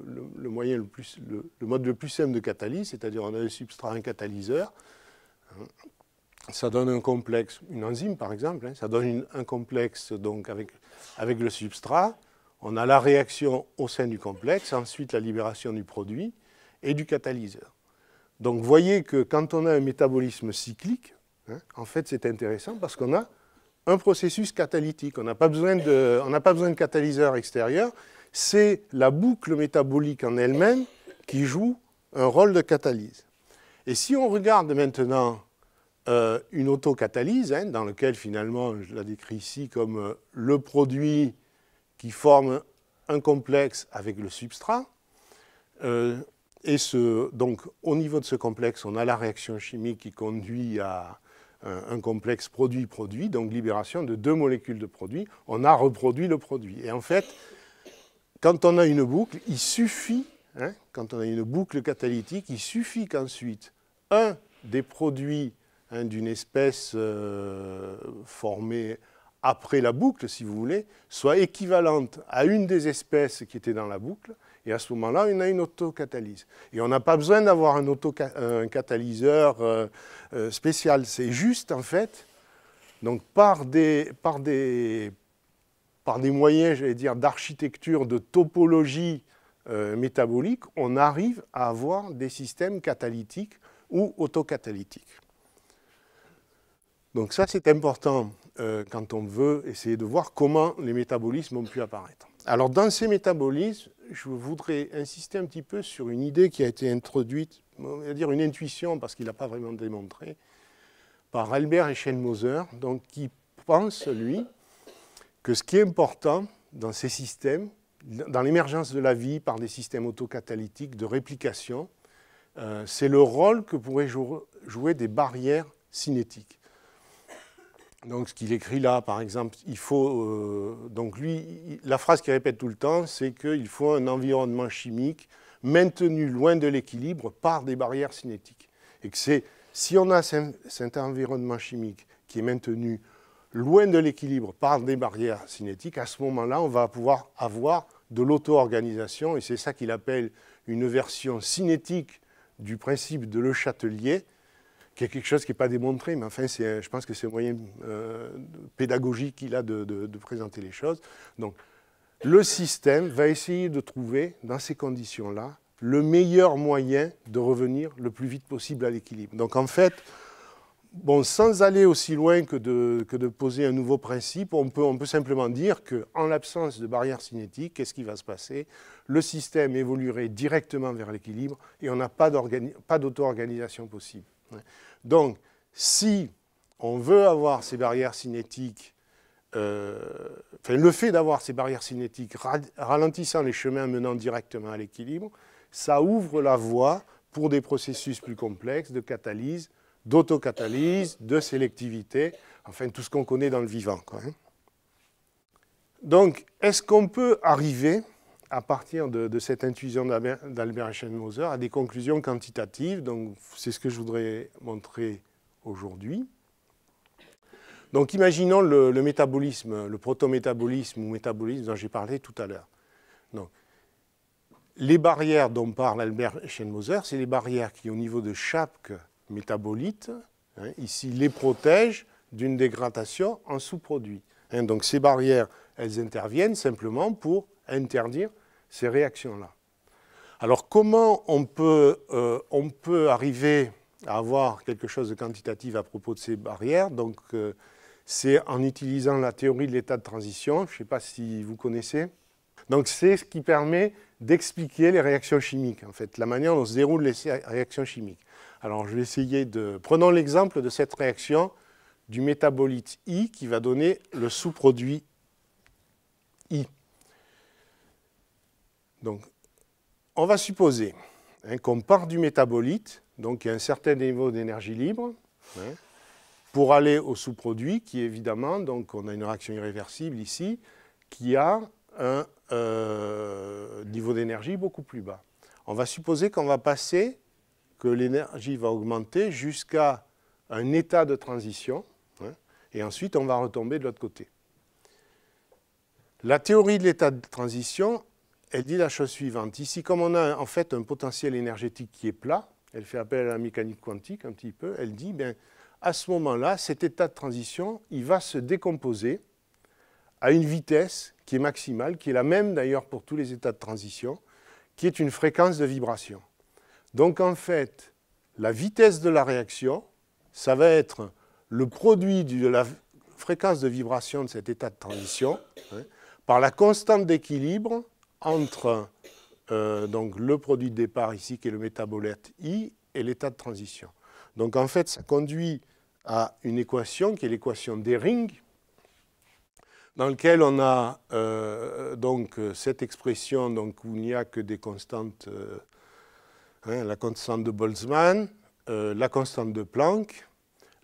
mode le plus simple de catalyse, c'est-à-dire on a un substrat, un catalyseur, hein, ça donne un complexe, une enzyme par exemple, hein, ça donne un complexe donc avec le substrat, on a la réaction au sein du complexe, ensuite la libération du produit et du catalyseur. Donc vous voyez que quand on a un métabolisme cyclique, hein, en fait c'est intéressant parce qu'on a un processus catalytique. On n'a pas besoin de catalyseur extérieur, c'est la boucle métabolique en elle-même qui joue un rôle de catalyse. Et si on regarde maintenant une autocatalyse, hein, dans laquelle finalement, je la décris ici comme le produit qui forme un complexe avec le substrat. Donc, au niveau de ce complexe, on a la réaction chimique qui conduit à un complexe produit-produit, donc libération de 2 molécules de produit. On a reproduit le produit. Et en fait, quand on a une boucle, il suffit, hein, quand on a une boucle catalytique, il suffit qu'ensuite, un des produits d'une espèce formée après la boucle, si vous voulez, soit équivalente à une des espèces qui était dans la boucle, et à ce moment-là, on a une autocatalyse. Et on n'a pas besoin d'avoir un catalyseur spécial. C'est juste, en fait, donc par des moyens, j'allais dire, d'architecture, de topologie métabolique, on arrive à avoir des systèmes catalytiques ou autocatalytiques. Donc ça, c'est important quand on veut essayer de voir comment les métabolismes ont pu apparaître. Alors, dans ces métabolismes, je voudrais insister un petit peu sur une idée qui a été introduite, on va dire une intuition, parce qu'il n'a pas vraiment démontré, par Albert Eschenmoser, donc qui pense, lui, que ce qui est important dans ces systèmes, dans l'émergence de la vie par des systèmes autocatalytiques de réplication, c'est le rôle que pourraient jouer des barrières cinétiques. Donc, ce qu'il écrit là, par exemple, il faut. Donc, lui, la phrase qu'il répète tout le temps, c'est qu'il faut un environnement chimique maintenu loin de l'équilibre par des barrières cinétiques. Et que c'est, si on a cet environnement chimique qui est maintenu loin de l'équilibre par des barrières cinétiques, à ce moment-là, on va pouvoir avoir de l'auto-organisation, et c'est ça qu'il appelle une version cinétique du principe de Le Châtelier, qui est quelque chose qui n'est pas démontré, mais enfin, je pense que c'est un moyen pédagogique qu'il a de présenter les choses. Donc, le système va essayer de trouver, dans ces conditions-là, le meilleur moyen de revenir le plus vite possible à l'équilibre. Donc, en fait, bon, sans aller aussi loin que de poser un nouveau principe, on peut simplement dire qu'en l'absence de barrière cinétique, qu'est-ce qui va se passer? Le système évoluerait directement vers l'équilibre et on n'a pas d'auto-organisation possible. Donc, si on veut avoir ces barrières cinétiques, le fait d'avoir ces barrières cinétiques ralentissant les chemins menant directement à l'équilibre, ça ouvre la voie pour des processus plus complexes de catalyse, d'autocatalyse, de sélectivité, enfin tout ce qu'on connaît dans le vivant, quoi, hein. Donc, est-ce qu'on peut arriver, à partir de cette intuition d'Albert Eschenmoser, à des conclusions quantitatives? Donc, c'est ce que je voudrais montrer aujourd'hui. Donc, imaginons le métabolisme, le protométabolisme ou métabolisme dont j'ai parlé tout à l'heure. Donc, les barrières dont parle Albert Eschenmoser, c'est les barrières qui, au niveau de chaque métabolite, hein, ici, les protègent d'une dégradation en sous-produit. Hein, donc, ces barrières, elles interviennent simplement pour interdire ces réactions-là. Alors, comment on peut arriver à avoir quelque chose de quantitatif à propos de ces barrières? Donc, c'est en utilisant la théorie de l'état de transition. Je ne sais pas si vous connaissez. Donc, c'est ce qui permet d'expliquer les réactions chimiques, en fait, la manière dont se déroulent les réactions chimiques. Alors, je vais essayer de... Prenons l'exemple de cette réaction du métabolite I qui va donner le sous-produit I. Donc, on va supposer qu'on part du métabolite, donc il y a un certain niveau d'énergie libre, hein, pour aller au sous-produit qui, évidemment, donc on a une réaction irréversible ici, qui a un niveau d'énergie beaucoup plus bas. On va supposer qu'on va passer, que l'énergie va augmenter jusqu'à un état de transition, hein, et ensuite on va retomber de l'autre côté. La théorie de l'état de transition, elle dit la chose suivante. Ici, comme on a en fait un potentiel énergétique qui est plat, elle fait appel à la mécanique quantique un petit peu, elle dit, bien, à ce moment-là, cet état de transition, il va se décomposer à une vitesse qui est maximale, qui est la même d'ailleurs pour tous les états de transition, qui est une fréquence de vibration. Donc en fait, la vitesse de la réaction, ça va être le produit de la fréquence de vibration de cet état de transition, hein, par la constante d'équilibre entre donc le produit de départ ici, qui est le métabolite I, et l'état de transition. Donc en fait, ça conduit à une équation qui est l'équation d'Hering, dans laquelle on a donc cette expression donc, où il n'y a que des constantes, la constante de Boltzmann, la constante de Planck,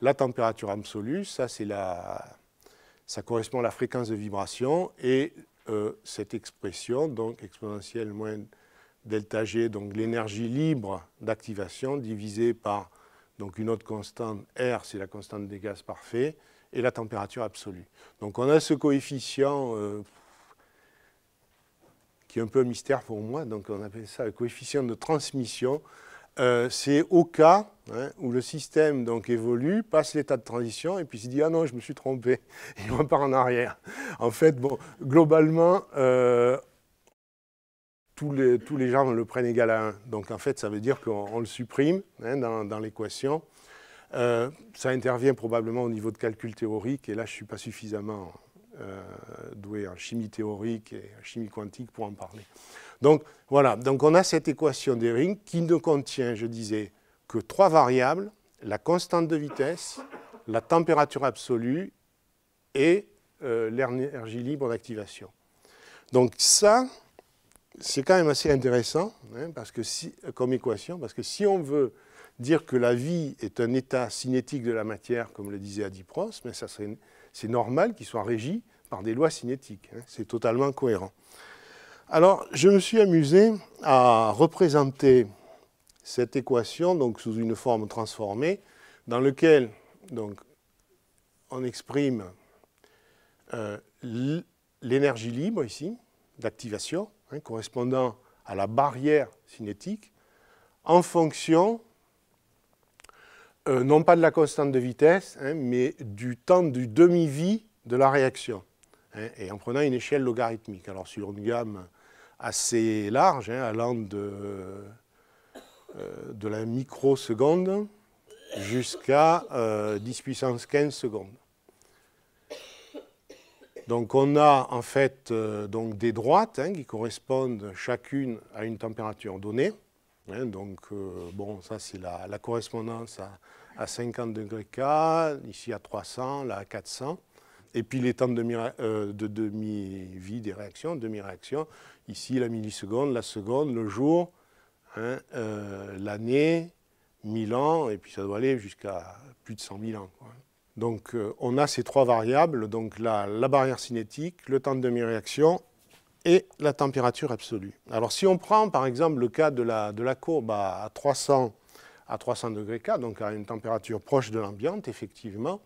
la température absolue, ça correspond à la fréquence de vibration, et cette expression, donc exponentielle moins delta G, donc l'énergie libre d'activation divisée par donc, une autre constante, R, c'est la constante des gaz parfaits, et la température absolue. Donc on a ce coefficient qui est un peu un mystère pour moi, donc on appelle ça le coefficient de transmission. C'est au cas où le système donc, évolue, passe l'état de transition, et puis il se dit « Ah non, je me suis trompé », il repart en arrière. En fait, bon, globalement, tous les gens le prennent égal à 1. Donc en fait, ça veut dire qu'on le supprime dans l'équation. Ça intervient probablement au niveau de calcul théorique, et là je ne suis pas suffisamment doué en chimie théorique et en chimie quantique pour en parler. Donc voilà, donc on a cette équation d'Hering qui ne contient, je disais, que 3 variables, la constante de vitesse, la température absolue et l'énergie libre d'activation. Donc ça, c'est quand même assez intéressant parce que comme équation, parce que si on veut dire que la vie est un état cinétique de la matière, comme le disait Adi-Pros, mais c'est normal qu'il soit régi par des lois cinétiques. C'est totalement cohérent. Alors, je me suis amusé à représenter cette équation donc, sous une forme transformée, dans laquelle donc, on exprime l'énergie libre, ici, d'activation, correspondant à la barrière cinétique, en fonction non pas de la constante de vitesse, mais du temps du demi-vie de la réaction, et en prenant une échelle logarithmique. Alors sur une gamme assez large, allant de la microseconde jusqu'à 10 puissance 15 secondes. Donc on a en fait donc des droites qui correspondent chacune à une température donnée. Donc, bon, ça c'est la correspondance à 50 degrés K, ici à 300, là à 400. Et puis les temps de demi-vie des réactions, demi-réaction, ici la milliseconde, la seconde, le jour, l'année, 1000 ans, et puis ça doit aller jusqu'à plus de 100 000 ans. Quoi. Donc on a ces 3 variables, donc la barrière cinétique, le temps de demi-réaction, et la température absolue. Alors si on prend par exemple le cas de la courbe à 300 degrés K, donc à une température proche de l'ambiante, effectivement,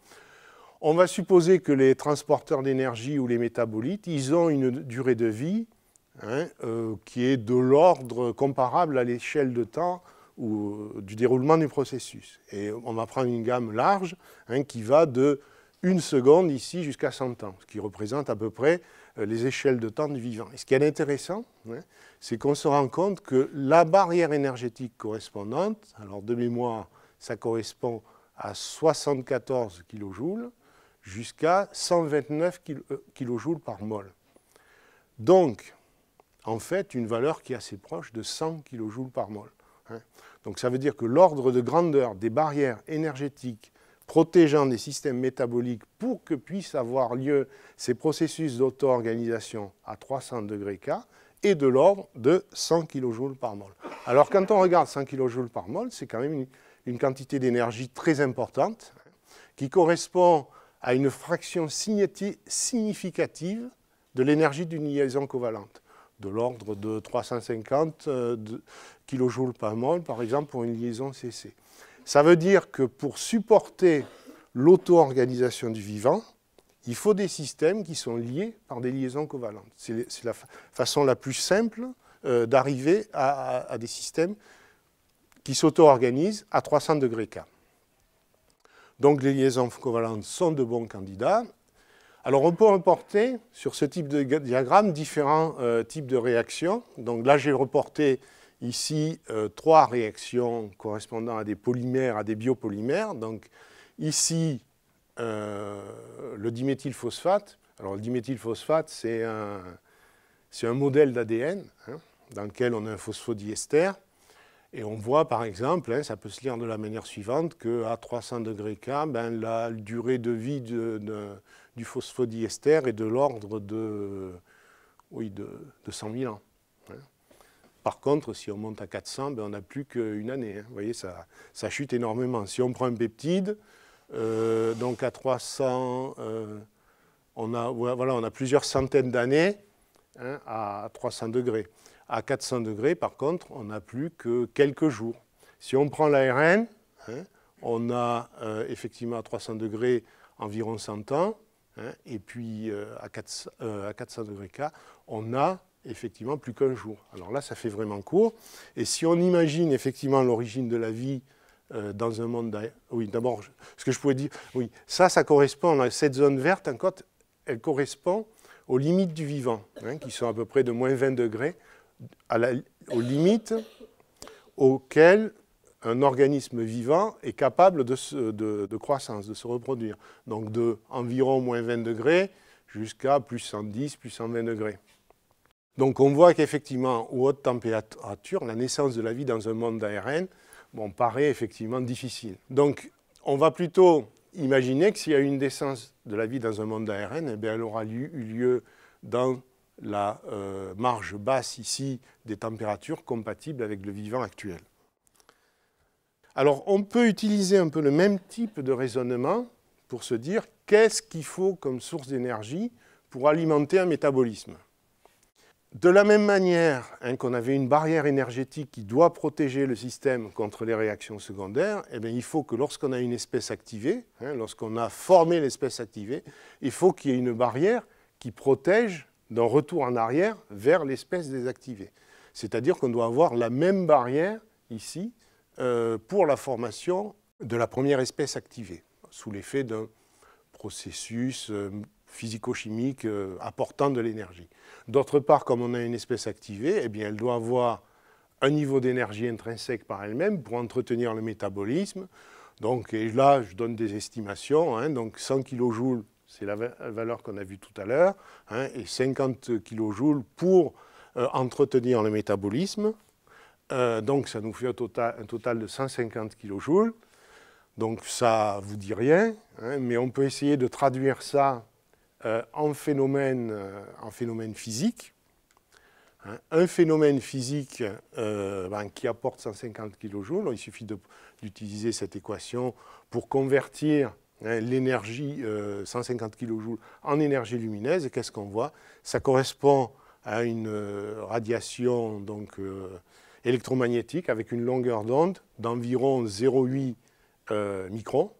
on va supposer que les transporteurs d'énergie ou les métabolites, ils ont une durée de vie qui est de l'ordre comparable à l'échelle de temps du déroulement du processus. Et on va prendre une gamme large qui va de 1 seconde ici jusqu'à 100 ans, ce qui représente à peu près les échelles de temps du vivant. Et ce qui est intéressant, c'est qu'on se rend compte que la barrière énergétique correspondante, alors de mémoire, ça correspond à 74 kJ jusqu'à 129 kJ par mol. Donc, en fait, une valeur qui est assez proche de 100 kJ par mol. Donc ça veut dire que l'ordre de grandeur des barrières énergétiques protégeant des systèmes métaboliques pour que puissent avoir lieu ces processus d'auto-organisation à 300 degrés K est de l'ordre de 100 kJ par mol. Alors quand on regarde 100 kJ par mol, c'est quand même une quantité d'énergie très importante qui correspond à une fraction significative de l'énergie d'une liaison covalente, de l'ordre de 350 kJ par mol, par exemple, pour une liaison CC. Ça veut dire que pour supporter l'auto-organisation du vivant, il faut des systèmes qui sont liés par des liaisons covalentes. C'est la façon la plus simple d'arriver à des systèmes qui s'auto-organisent à 300 degrés K. Donc les liaisons covalentes sont de bons candidats. Alors on peut reporter sur ce type de diagramme différents types de réactions. Donc là j'ai reporté ici 3 réactions correspondant à des polymères, à des biopolymères. Donc ici le diméthylphosphate. Alors le diméthylphosphate c'est un modèle d'ADN dans lequel on a un phosphodiester. Et on voit par exemple, ça peut se lire de la manière suivante, qu'à 300 degrés K, la durée de vie du phosphodiester est de l'ordre de 100 000 ans. Par contre, si on monte à 400, on n'a plus qu'une année. Vous voyez, ça chute énormément. Si on prend un peptide, donc à 300, on a plusieurs centaines d'années à 300 degrés. À 400 degrés, par contre, on n'a plus que quelques jours. Si on prend l'ARN, on a effectivement à 300 degrés environ 100 ans, et puis à 400 degrés K, on a effectivement plus qu'un jour. Alors là, ça fait vraiment court. Et si on imagine effectivement l'origine de la vie dans un monde... Oui, d'abord, ce que je pourrais dire, oui, ça correspond, cette zone verte, encore, elle correspond aux limites du vivant, qui sont à peu près de moins 20 degrés, aux limites auxquelles un organisme vivant est capable de croissance, de se reproduire. Donc de environ moins 20 degrés jusqu'à plus 110, plus 120 degrés. Donc on voit qu'effectivement, aux hautes températures, la naissance de la vie dans un monde d'ARN paraît effectivement difficile. Donc on va plutôt imaginer que s'il y a une naissance de la vie dans un monde d'ARN, elle aura eu lieu dans la marge basse ici des températures compatibles avec le vivant actuel. Alors on peut utiliser un peu le même type de raisonnement pour se dire qu'est-ce qu'il faut comme source d'énergie pour alimenter un métabolisme. De la même manière qu'on avait une barrière énergétique qui doit protéger le système contre les réactions secondaires, il faut que lorsqu'on a une espèce activée, lorsqu'on a formé l'espèce activée, il faut qu'il y ait une barrière qui protège d'un retour en arrière vers l'espèce désactivée. C'est-à-dire qu'on doit avoir la même barrière ici pour la formation de la première espèce activée, sous l'effet d'un processus physico-chimique apportant de l'énergie. D'autre part, comme on a une espèce activée, elle doit avoir un niveau d'énergie intrinsèque par elle-même pour entretenir le métabolisme. Donc, et là, je donne des estimations. Donc 100 kJ, c'est la valeur qu'on a vue tout à l'heure, et 50 kJ pour entretenir le métabolisme. Donc ça nous fait un total de 150 kJ. Donc ça ne vous dit rien, mais on peut essayer de traduire ça en phénomène physique. Un phénomène physique qui apporte 150 kJ, il suffit d'utiliser cette équation pour convertir l'énergie 150 kJ en énergie lumineuse. Et qu'est-ce qu'on voit? Ça correspond à une radiation électromagnétique avec une longueur d'onde d'environ 0,8 microns.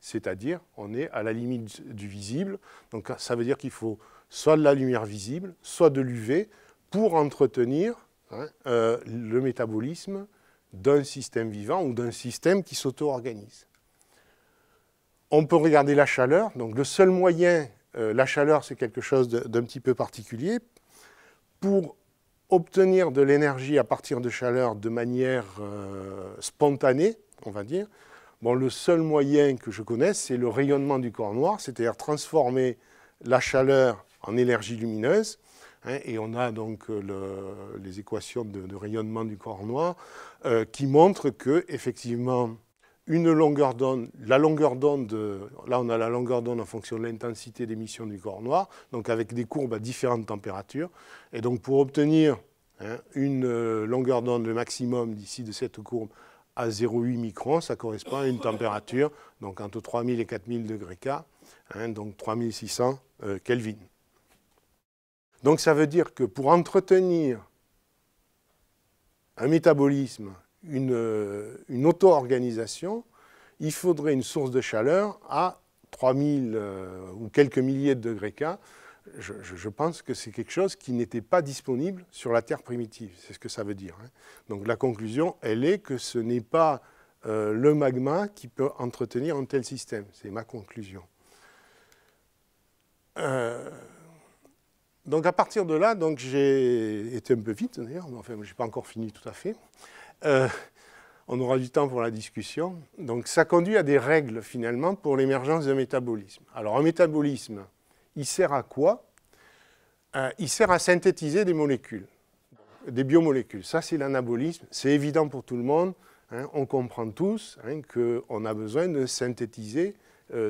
C'est-à-dire on est à la limite du visible. Donc ça veut dire qu'il faut soit de la lumière visible, soit de l'UV pour entretenir le métabolisme d'un système vivant ou d'un système qui s'auto-organise. On peut regarder la chaleur. Donc le seul moyen, la chaleur c'est quelque chose d'un petit peu particulier. Pour obtenir de l'énergie à partir de chaleur de manière spontanée, on va dire, le seul moyen que je connaisse, c'est le rayonnement du corps noir, c'est-à-dire transformer la chaleur en énergie lumineuse. Et on a donc les équations de rayonnement du corps noir qui montrent que, effectivement, une longueur d'onde, là on a la longueur d'onde en fonction de l'intensité d'émission du corps noir, donc avec des courbes à différentes températures. Et donc pour obtenir une longueur d'onde, le maximum d'ici de cette courbe, à 0,8 microns, ça correspond à une température donc entre 3000 et 4000 degrés K, donc 3600 Kelvin. Donc ça veut dire que pour entretenir un métabolisme, une auto-organisation, il faudrait une source de chaleur à 3000 ou quelques milliers de degrés K. Je pense que c'est quelque chose qui n'était pas disponible sur la Terre primitive. C'est ce que ça veut dire. Donc la conclusion, elle est que ce n'est pas le magma qui peut entretenir un tel système. C'est ma conclusion. Donc à partir de là, j'ai été un peu vite d'ailleurs, mais enfin je n'ai pas encore fini tout à fait. On aura du temps pour la discussion. Donc ça conduit à des règles finalement pour l'émergence d'un métabolisme. Alors un métabolisme, il sert à quoi? Il sert à synthétiser des molécules. des biomolécules. Ça, c'est l'anabolisme. C'est évident pour tout le monde. Hein, on comprend tous qu'on a besoin de synthétiser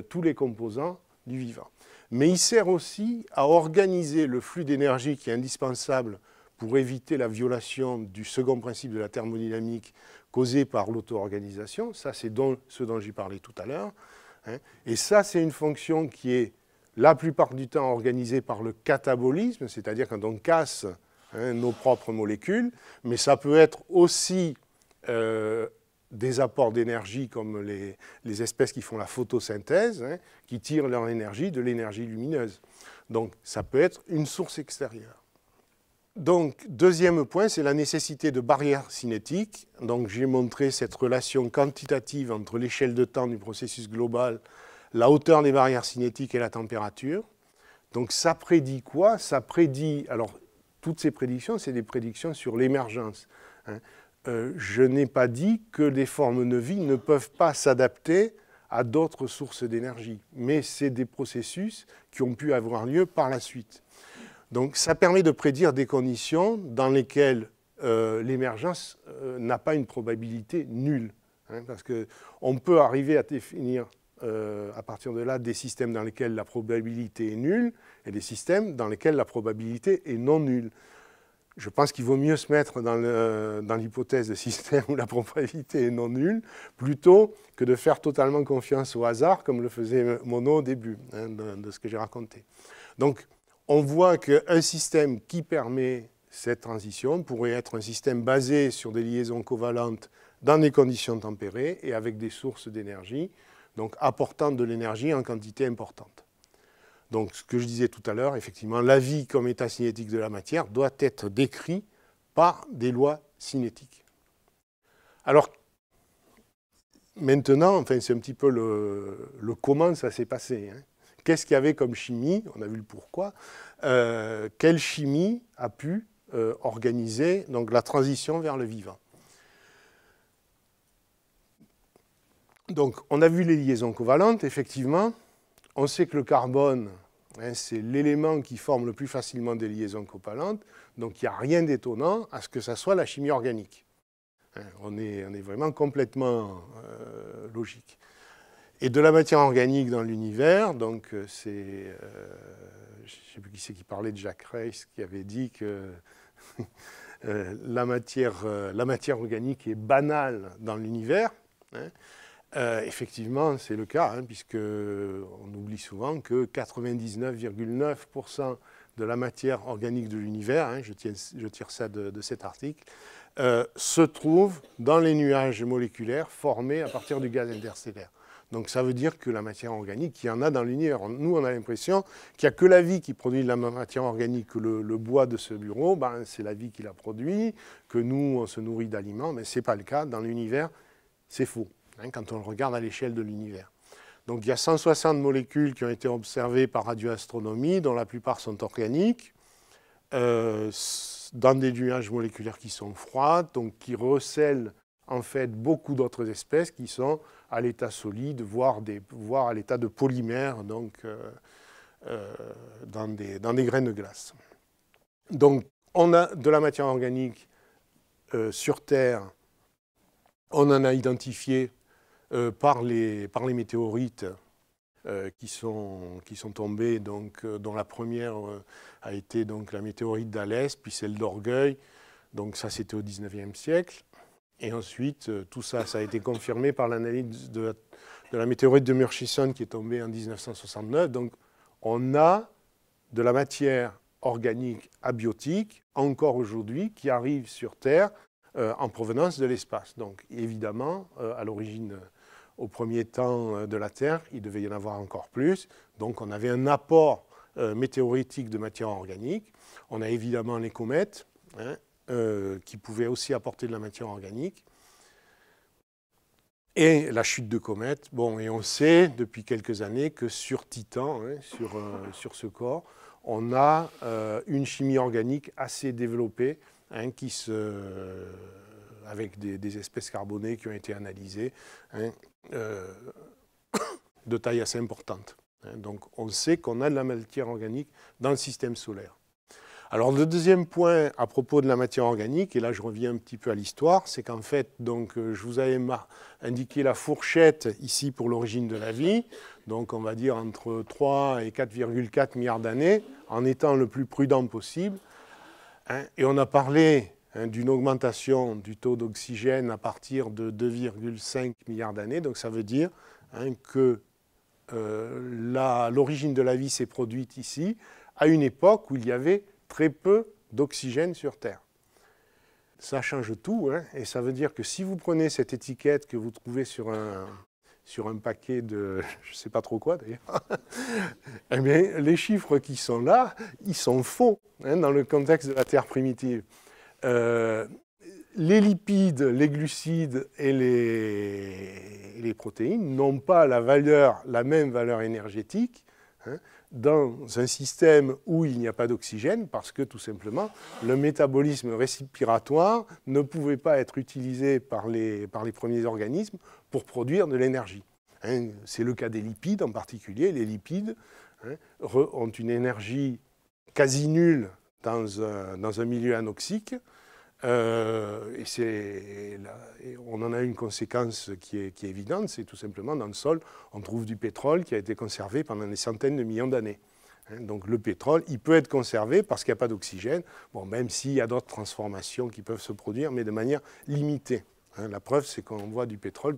tous les composants du vivant. Mais il sert aussi à organiser le flux d'énergie qui est indispensable pour éviter la violation du second principe de la thermodynamique causé par l'auto-organisation. Ça, c'est ce dont j'ai parlé tout à l'heure. Hein. Et ça, c'est une fonction qui est la plupart du temps organisée par le catabolisme, c'est-à-dire quand on casse nos propres molécules, mais ça peut être aussi des apports d'énergie comme les espèces qui font la photosynthèse, qui tirent leur énergie de l'énergie lumineuse. Donc ça peut être une source extérieure. Donc deuxième point, c'est la nécessité de barrières cinétiques. Donc j'ai montré cette relation quantitative entre l'échelle de temps du processus global, la hauteur des barrières cinétiques et la température. Donc ça prédit quoi? Ça prédit, alors toutes ces prédictions, c'est des prédictions sur l'émergence. Je n'ai pas dit que les formes de vie ne peuvent pas s'adapter à d'autres sources d'énergie, mais c'est des processus qui ont pu avoir lieu par la suite. Donc ça permet de prédire des conditions dans lesquelles l'émergence n'a pas une probabilité nulle, parce qu'on peut arriver à définir à partir de là des systèmes dans lesquels la probabilité est nulle et des systèmes dans lesquels la probabilité est non nulle. Je pense qu'il vaut mieux se mettre dans l'hypothèse de système où la probabilité est non nulle, plutôt que de faire totalement confiance au hasard, comme le faisait Monod au début de ce que j'ai raconté. Donc, on voit qu'un système qui permet cette transition pourrait être un système basé sur des liaisons covalentes dans des conditions tempérées et avec des sources d'énergie, donc apportant de l'énergie en quantité importante. Donc, ce que je disais tout à l'heure, effectivement, la vie comme état cinétique de la matière doit être décrit par des lois cinétiques. Alors, maintenant, enfin, c'est un petit peu le comment ça s'est passé. Qu'est-ce qu'il y avait comme chimie? On a vu le pourquoi. Quelle chimie a pu organiser donc, la transition vers le vivant? Donc, on a vu les liaisons covalentes, effectivement. On sait que le carbone, c'est l'élément qui forme le plus facilement des liaisons covalentes, donc il n'y a rien d'étonnant à ce que ça soit la chimie organique. On est vraiment complètement logique. Et de la matière organique dans l'univers, donc c'est, je ne sais plus qui c'est qui parlait de Jacques Reiss, qui avait dit que la matière organique est banale dans l'univers. Effectivement, c'est le cas, puisqu'on oublie souvent que 99,9% de la matière organique de l'univers, je tire ça de cet article, se trouve dans les nuages moléculaires formés à partir du gaz interstellaire. Donc ça veut dire que la matière organique, il y en a dans l'univers. Nous, on a l'impression qu'il n'y a que la vie qui produit de la matière organique, que le bois de ce bureau, c'est la vie qui la produit, que nous, on se nourrit d'aliments, mais ce n'est pas le cas. Dans l'univers, c'est faux. Quand on le regarde à l'échelle de l'univers. Donc il y a 160 molécules qui ont été observées par radioastronomie, dont la plupart sont organiques, dans des nuages moléculaires qui sont froids, donc qui recèlent en fait beaucoup d'autres espèces qui sont à l'état solide, voire à l'état de polymère, donc dans des graines de glace. Donc on a de la matière organique sur Terre, on en a identifié par les météorites qui sont tombées, donc, dont la première a été donc, la météorite d'Alès, puis celle d'Orgueil, donc ça c'était au XIXe siècle. Et ensuite, tout ça, ça a été confirmé par l'analyse de la météorite de Murchison qui est tombée en 1969. Donc on a de la matière organique abiotique, encore aujourd'hui, qui arrive sur Terre en provenance de l'espace. Donc évidemment, à l'origine, au premier temps de la Terre, il devait y en avoir encore plus. Donc on avait un apport météoritique de matière organique. On a évidemment les comètes, qui pouvaient aussi apporter de la matière organique. Et la chute de comètes. Bon, et on sait depuis quelques années que sur Titan, sur ce corps, on a une chimie organique assez développée, avec des espèces carbonées qui ont été analysées, de taille assez importante. Donc on sait qu'on a de la matière organique dans le système solaire. Alors le deuxième point à propos de la matière organique, et là je reviens un petit peu à l'histoire, c'est qu'en fait, donc, je vous avais indiqué la fourchette ici pour l'origine de la vie, donc on va dire entre 3 et 4,4 milliards d'années, en étant le plus prudent possible. Hein, et on a parlé d'une augmentation du taux d'oxygène à partir de 2,5 milliards d'années, donc ça veut dire que l'origine de la vie s'est produite ici, à une époque où il y avait très peu d'oxygène sur Terre. Ça change tout, hein, et ça veut dire que si vous prenez cette étiquette que vous trouvez sur un paquet de, je ne sais pas trop quoi d'ailleurs, eh bien, les chiffres qui sont là, ils sont faux dans le contexte de la Terre primitive. Les lipides, les glucides et les protéines n'ont pas la même valeur énergétique dans un système où il n'y a pas d'oxygène, parce que tout simplement, le métabolisme respiratoire ne pouvait pas être utilisé par les premiers organismes pour produire de l'énergie. C'est le cas des lipides en particulier. Les lipides ont une énergie quasi nulle dans un milieu anoxique. Et on en a une conséquence qui est évidente, c'est tout simplement dans le sol, on trouve du pétrole qui a été conservé pendant des centaines de millions d'années. Donc le pétrole, il peut être conservé parce qu'il n'y a pas d'oxygène, bon, même s'il y a d'autres transformations qui peuvent se produire, mais de manière limitée. La preuve, c'est qu'on voit du pétrole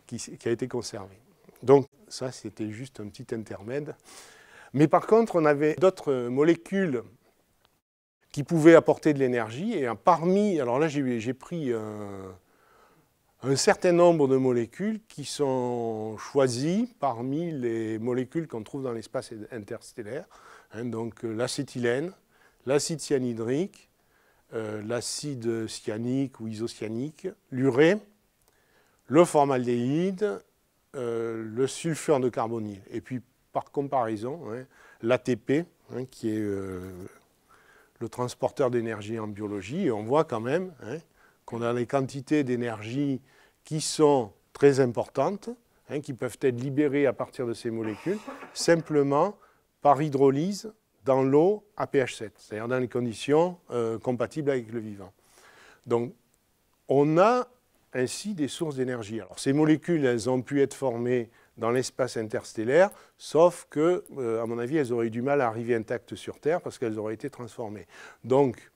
qui a été conservé. Donc ça, c'était juste un petit intermède. Mais par contre, on avait d'autres molécules qui pouvaient apporter de l'énergie. Et parmi, alors là j'ai pris un certain nombre de molécules qui sont choisies parmi les molécules qu'on trouve dans l'espace interstellaire. Donc l'acétylène, l'acide cyanhydrique, l'acide cyanique ou isocyanique, l'urée, le formaldéhyde, le sulfure de carbonyle. Et puis par comparaison, l'ATP, qui est le transporteur d'énergie en biologie, et on voit quand même qu'on a des quantités d'énergie qui sont très importantes, qui peuvent être libérées à partir de ces molécules, simplement par hydrolyse dans l'eau à pH 7, c'est-à-dire dans les conditions compatibles avec le vivant. Donc, on a ainsi des sources d'énergie. Alors, ces molécules, elles ont pu être formées dans l'espace interstellaire, sauf que, à mon avis, elles auraient eu du mal à arriver intactes sur Terre parce qu'elles auraient été transformées. Donc,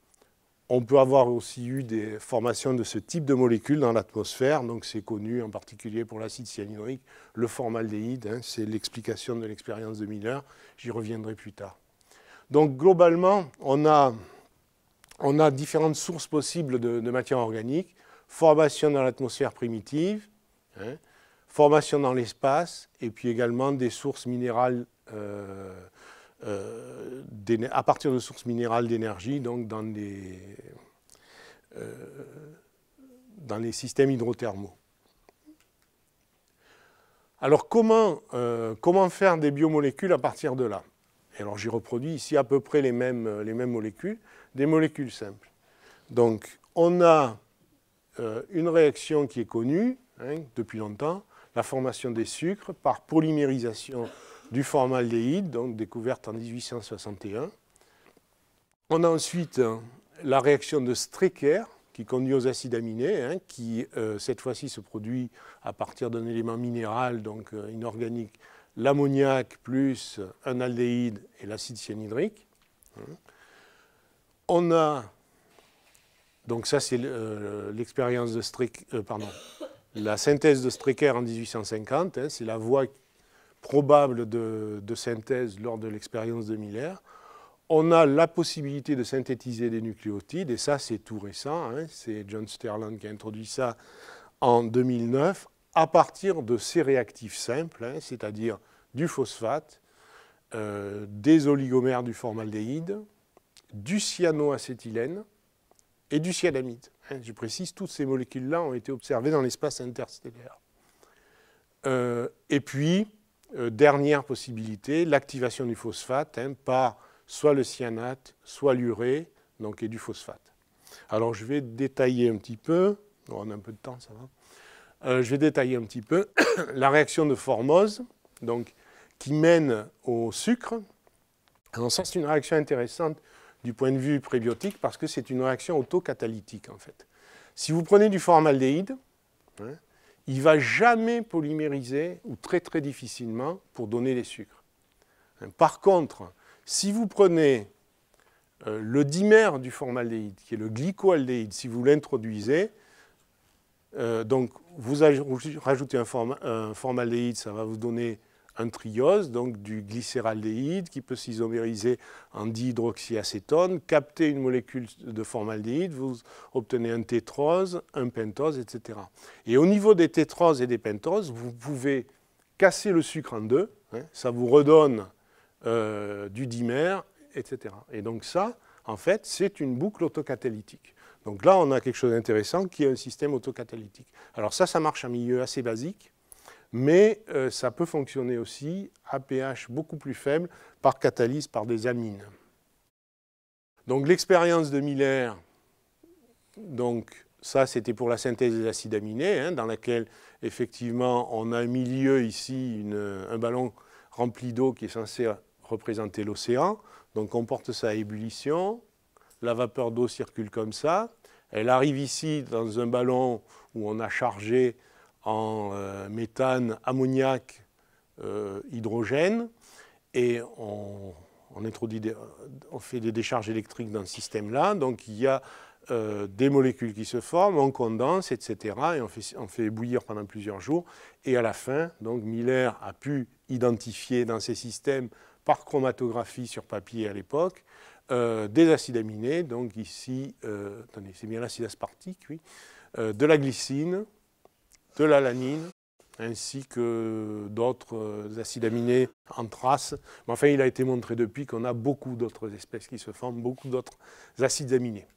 on peut avoir aussi eu des formations de ce type de molécules dans l'atmosphère, donc c'est connu en particulier pour l'acide cyanhydrique, le formaldéhyde, c'est l'explication de l'expérience de Miller, j'y reviendrai plus tard. Donc, globalement, on a différentes sources possibles de matière organique, formation dans l'atmosphère primitive, formation dans l'espace, et puis également des sources minérales, à partir de sources minérales d'énergie, donc dans les systèmes hydrothermaux. Alors comment faire des biomolécules à partir de là? Alors j'ai reproduit ici à peu près les mêmes molécules, des molécules simples. Donc on a une réaction qui est connue depuis longtemps, la formation des sucres par polymérisation du formaldéhyde, donc découverte en 1861. On a ensuite la réaction de Strecker, qui conduit aux acides aminés, qui cette fois-ci se produit à partir d'un élément minéral, donc inorganique, l'ammoniac plus un aldéhyde et l'acide cyanhydrique. On a, donc ça c'est l'expérience de Strecker, la synthèse de Strecker en 1850, c'est la voie probable de synthèse lors de l'expérience de Miller. On a la possibilité de synthétiser des nucléotides, et ça c'est tout récent, c'est John Sterland qui a introduit ça en 2009, à partir de ces réactifs simples, c'est-à-dire du phosphate, des oligomères du formaldéhyde, du cyanoacétylène et du cyanamide. Je précise, toutes ces molécules-là ont été observées dans l'espace interstellaire. Et puis, dernière possibilité, l'activation du phosphate par soit le cyanate, soit l'urée, donc et du phosphate. Alors je vais détailler un petit peu, on a un peu de temps, ça va. Je vais détailler un petit peu la réaction de Formose, donc, qui mène au sucre. Alors ça, c'est une réaction intéressante du point de vue prébiotique parce que c'est une réaction autocatalytique en fait. Si vous prenez du formaldéhyde, hein, il ne va jamais polymériser, ou très très difficilement, pour donner les sucres. Par contre, si vous prenez le dimère du formaldéhyde, qui est le glycoaldéhyde, si vous l'introduisez, donc vous rajoutez un formaldéhyde, ça va vous donner un triose, donc du glycéraldéhyde qui peut s'isomériser en dihydroxyacétone, capter une molécule de formaldéhyde, vous obtenez un tétrose, un pentose, etc. Et au niveau des tétroses et des pentoses, vous pouvez casser le sucre en deux, hein, ça vous redonne du dimère, etc. Et donc ça, en fait, c'est une boucle autocatalytique. Donc là, on a quelque chose d'intéressant qui est un système autocatalytique. Alors ça marche en milieu assez basique, mais ça peut fonctionner aussi à pH beaucoup plus faible par catalyse par des amines. Donc l'expérience de Miller, donc ça c'était pour la synthèse des acides aminés, hein, dans laquelle effectivement on a un milieu ici, un ballon rempli d'eau qui est censé représenter l'océan. Donc on porte ça à ébullition, la vapeur d'eau circule comme ça, elle arrive ici dans un ballon où on a chargé en méthane, ammoniac, hydrogène, et on fait des décharges électriques dans ce système-là. Donc il y a des molécules qui se forment, on condense, etc. Et on fait bouillir pendant plusieurs jours. Et à la fin, donc Miller a pu identifier dans ces systèmes, par chromatographie sur papier à l'époque, des acides aminés. Donc ici, attendez, c'est bien l'acide aspartique, oui, de la glycine, de l'alanine, ainsi que d'autres acides aminés en traces. Mais enfin, il a été montré depuis qu'on a beaucoup d'autres espèces qui se forment, beaucoup d'autres acides aminés.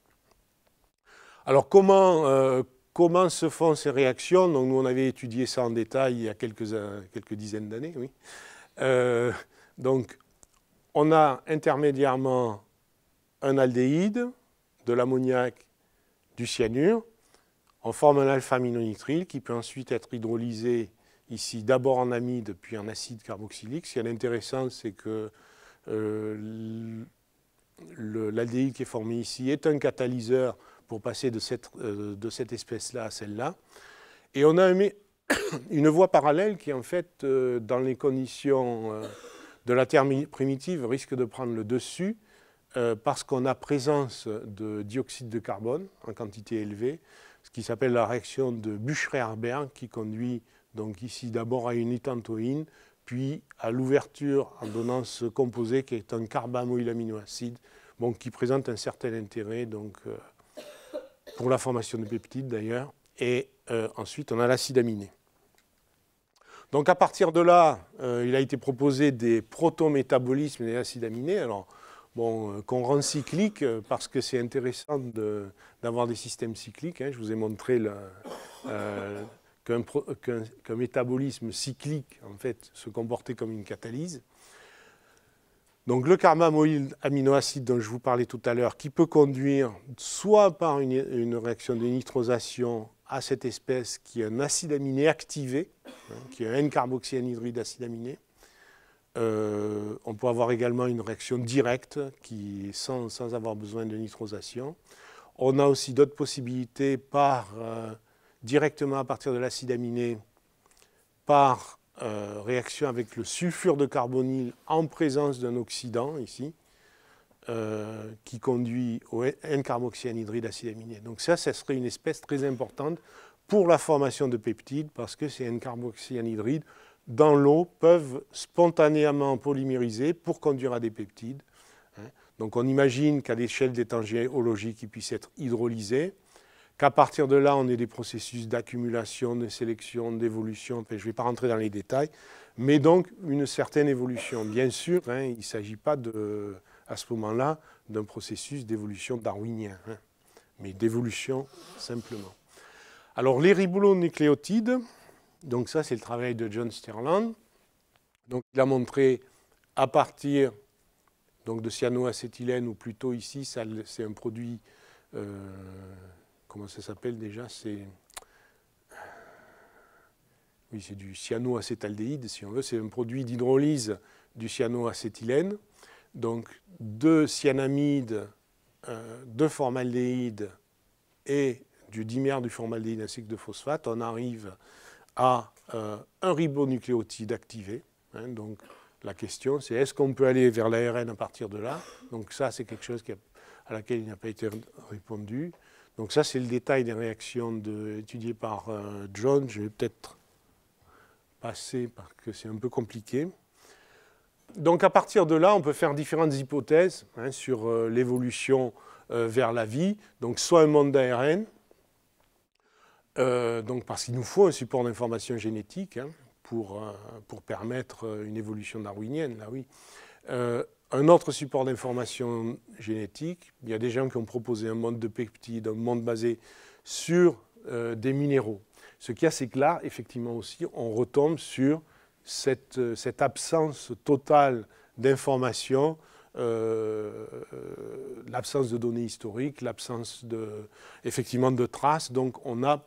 Alors, comment se font ces réactions? Donc, nous, on avait étudié ça en détail il y a quelques dizaines d'années. Oui. Donc, on a intermédiairement un aldéhyde, de l'ammoniac, du cyanure. On forme un alpha-aminonitrile qui peut ensuite être hydrolysé ici d'abord en amide puis en acide carboxylique. Ce qui est intéressant, c'est que l'aldéhyde qui est formé ici est un catalyseur pour passer de cette espèce-là à celle-là. Et on a une voie parallèle qui, en fait, dans les conditions de la Terre primitive, risque de prendre le dessus parce qu'on a présence de dioxyde de carbone en quantité élevée, ce qui s'appelle la réaction de Bucherer-Berg, qui conduit donc ici d'abord à une étantoïne, puis à l'ouverture en donnant ce composé qui est un carbamoylaminoacide, bon, qui présente un certain intérêt donc, pour la formation de peptides d'ailleurs. Et ensuite, on a l'acide aminé. Donc à partir de là, il a été proposé des protométabolismes des acides aminés. Alors, bon, qu'on rend cyclique parce que c'est intéressant d'avoir des systèmes cycliques. Hein. Je vous ai montré qu'un métabolisme cyclique, en fait, se comportait comme une catalyse. Donc le carbamoyl aminoacide dont je vous parlais tout à l'heure, qui peut conduire soit par une réaction de nitrosation à cette espèce qui est un acide aminé activé, hein, qui est un N-carboxyanhydride d'acide aminé. On peut avoir également une réaction directe sans avoir besoin de nitrosation. On a aussi d'autres possibilités directement à partir de l'acide aminé par réaction avec le sulfure de carbonyle en présence d'un oxydant ici qui conduit au N-carboxyanhydride d'acide aminé. Donc ça serait une espèce très importante pour la formation de peptides parce que ces N-carboxyanhydrides dans l'eau peuvent spontanément polymériser pour conduire à des peptides. Donc on imagine qu'à l'échelle des temps géologiques, ils puissent être hydrolysés, qu'à partir de là, on ait des processus d'accumulation, de sélection, d'évolution. Enfin, je ne vais pas rentrer dans les détails, mais donc une certaine évolution. Bien sûr, hein, il ne s'agit pas à ce moment-là d'un processus d'évolution darwinien, hein, mais d'évolution simplement. Alors les ribonucléotides, donc ça, c'est le travail de John Sterland. Donc, il a montré à partir donc, de cyanoacétylène, ou plutôt ici, c'est un produit, comment ça s'appelle déjà? Oui, c'est du cyanoacétaldéhyde, si on veut. C'est un produit d'hydrolyse du cyanoacétylène. donc de cyanamide, de formaldéhyde et du dimère du formaldéhyde ainsi que de phosphate, on arrive à un ribonucléotide activé. Hein, donc la question c'est est-ce qu'on peut aller vers l'ARN à partir de là? Donc ça c'est quelque chose à laquelle il n'a pas été répondu. Donc ça c'est le détail des réactions étudiées par John. Je vais peut-être passer parce que c'est un peu compliqué. Donc à partir de là, on peut faire différentes hypothèses hein, sur l'évolution vers la vie. Donc soit un monde d'ARN, donc parce qu'il nous faut un support d'information génétique hein, pour permettre une évolution darwinienne, là oui. Un autre support d'information génétique, il y a des gens qui ont proposé un monde de peptides, un monde basé sur des minéraux. Ce qu'il y a, c'est que là, effectivement aussi, on retombe sur cette absence totale d'informations, l'absence de données historiques, l'absence effectivement de traces. Donc on n'a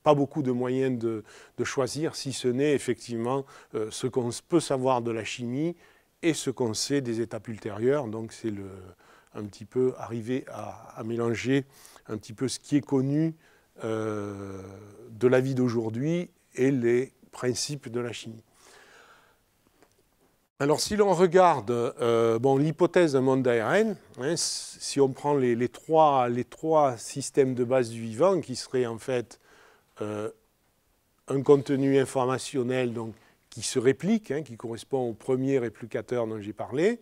pas beaucoup de moyens de choisir, si ce n'est effectivement ce qu'on peut savoir de la chimie et ce qu'on sait des étapes ultérieures. Donc c'est un petit peu arriver à mélanger un petit peu ce qui est connu de la vie d'aujourd'hui et les principes de la chimie. Alors si l'on regarde l'hypothèse d'un monde d'ARN, hein, si on prend les trois systèmes de base du vivant, qui seraient en fait un contenu informationnel donc, qui se réplique, hein, qui correspond au premier réplicateur dont j'ai parlé,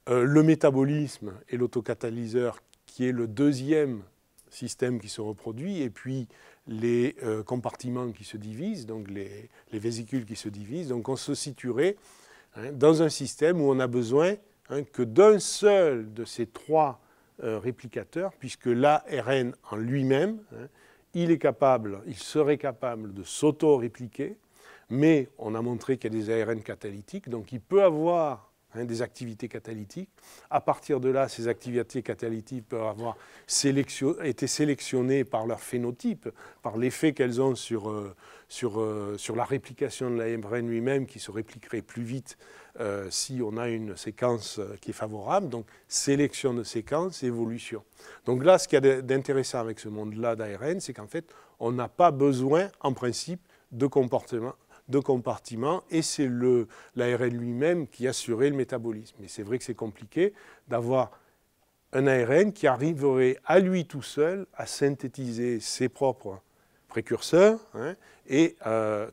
le métabolisme et l'autocatalyseur qui est le deuxième système qui se reproduit, et puis les compartiments qui se divisent, donc les vésicules qui se divisent. Donc on se situerait hein, dans un système où on a besoin hein, que d'un seul de ces trois réplicateurs, puisque l'ARN en lui-même, hein, il serait capable de s'auto-répliquer, mais on a montré qu'il y a des ARN catalytiques, donc il peut avoir des activités catalytiques. À partir de là, ces activités catalytiques peuvent avoir été sélectionnées par leur phénotype, par l'effet qu'elles ont sur la réplication de l'ARN lui-même, qui se répliquerait plus vite si on a une séquence qui est favorable. Donc, sélection de séquences, évolution. Donc là, ce qu'il y a d'intéressant avec ce monde-là d'ARN, c'est qu'en fait, on n'a pas besoin, en principe, de compartiments, et c'est l'ARN lui-même qui assurait le métabolisme. Mais c'est vrai que c'est compliqué d'avoir un ARN qui arriverait à lui tout seul à synthétiser ses propres précurseurs hein, et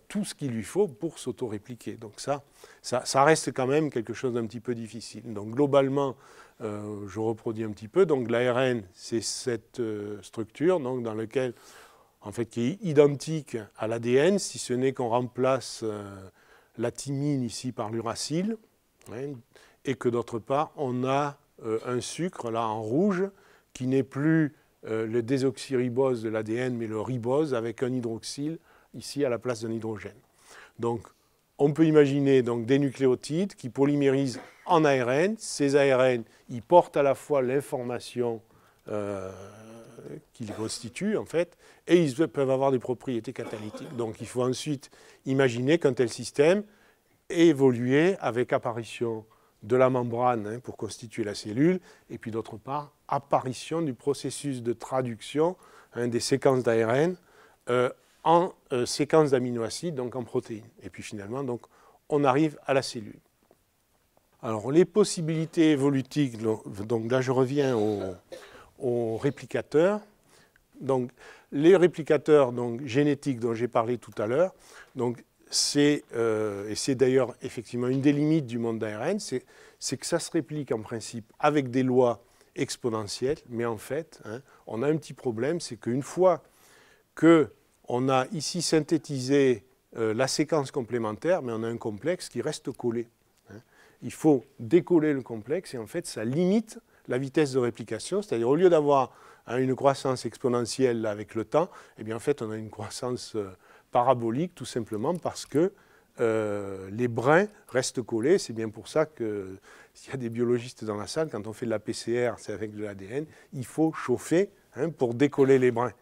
tout ce qu'il lui faut pour s'auto-répliquer. Donc ça reste quand même quelque chose d'un petit peu difficile. Donc globalement, je reproduis un petit peu. Donc l'ARN, c'est cette structure donc, dans laquelle en fait, qui est identique à l'ADN, si ce n'est qu'on remplace la thymine ici par l'uracile, hein, et que d'autre part, on a un sucre, là, en rouge, qui n'est plus le désoxyribose de l'ADN, mais le ribose avec un hydroxyle, ici, à la place d'un hydrogène. Donc, on peut imaginer donc, des nucléotides qui polymérisent en ARN. Ces ARN, ils portent à la fois l'information qui les constituent, en fait, et ils peuvent avoir des propriétés catalytiques. Donc il faut ensuite imaginer qu'un tel système est évolué avec apparition de la membrane hein, pour constituer la cellule, et puis d'autre part, apparition du processus de traduction hein, des séquences d'ARN en séquences d'aminoacides, donc en protéines. Et puis finalement, donc, on arrive à la cellule. Alors les possibilités évolutives, donc là je reviens aux réplicateurs. Donc, les réplicateurs donc, génétiques dont j'ai parlé tout à l'heure, et c'est d'ailleurs effectivement une des limites du monde d'ARN, c'est que ça se réplique en principe avec des lois exponentielles, mais en fait, hein, on a un petit problème, c'est qu'une fois qu'on a ici synthétisé la séquence complémentaire, mais on a un complexe qui reste collé. Hein. Il faut décoller le complexe et en fait, ça limite la vitesse de réplication, c'est-à-dire au lieu d'avoir une croissance exponentielle avec le temps, eh bien en fait on a une croissance parabolique tout simplement parce que les brins restent collés. C'est bien pour ça que s'il y a des biologistes dans la salle, quand on fait de la PCR, c'est avec de l'ADN, il faut chauffer hein, pour décoller les brins.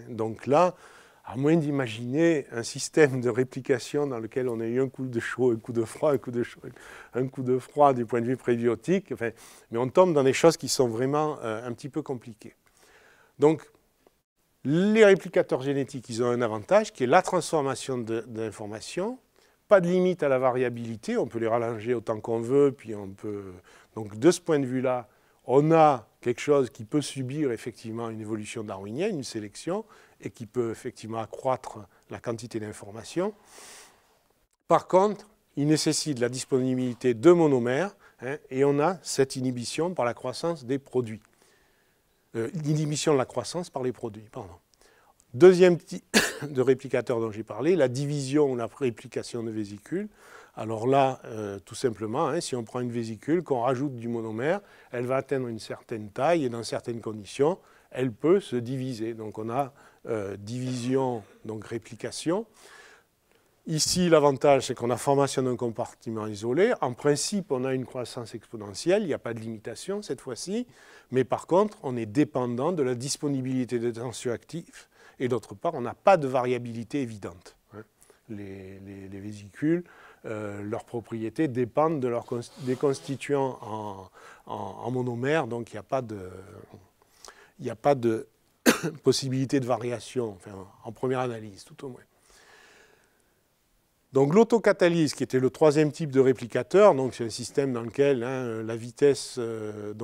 Donc là, à moins d'imaginer un système de réplication dans lequel on a eu un coup de chaud, un coup de froid, un coup de chaud, un coup de froid du point de vue prébiotique. Enfin, mais on tombe dans des choses qui sont vraiment un petit peu compliquées. Donc, les réplicateurs génétiques, ils ont un avantage qui est la transformation d'informations. Pas de limite à la variabilité, on peut les rallonger autant qu'on veut, puis on peut... Donc, de ce point de vue-là, on a quelque chose qui peut subir effectivement une évolution darwinienne, une sélection, et qui peut effectivement accroître la quantité d'informations. Par contre, il nécessite la disponibilité de monomères, hein, et on a cette inhibition par la croissance des produits. L'inhibition de la croissance par les produits, pardon. Deuxième type de réplicateur dont j'ai parlé, la division ou la réplication de vésicules. Alors là, tout simplement, hein, si on prend une vésicule, qu'on rajoute du monomère, elle va atteindre une certaine taille et dans certaines conditions, elle peut se diviser. Donc on a division, donc réplication. Ici, l'avantage, c'est qu'on a formation d'un compartiment isolé. En principe, on a une croissance exponentielle, il n'y a pas de limitation cette fois-ci, mais par contre, on est dépendant de la disponibilité des tensioactifs, et d'autre part, on n'a pas de variabilité évidente. Les vésicules, leurs propriétés dépendent de des constituants en monomère, donc il n'y a pas de possibilité de variation, enfin, en première analyse, tout au moins. Donc l'autocatalyse, qui était le troisième type de réplicateur, donc c'est un système dans lequel la vitesse de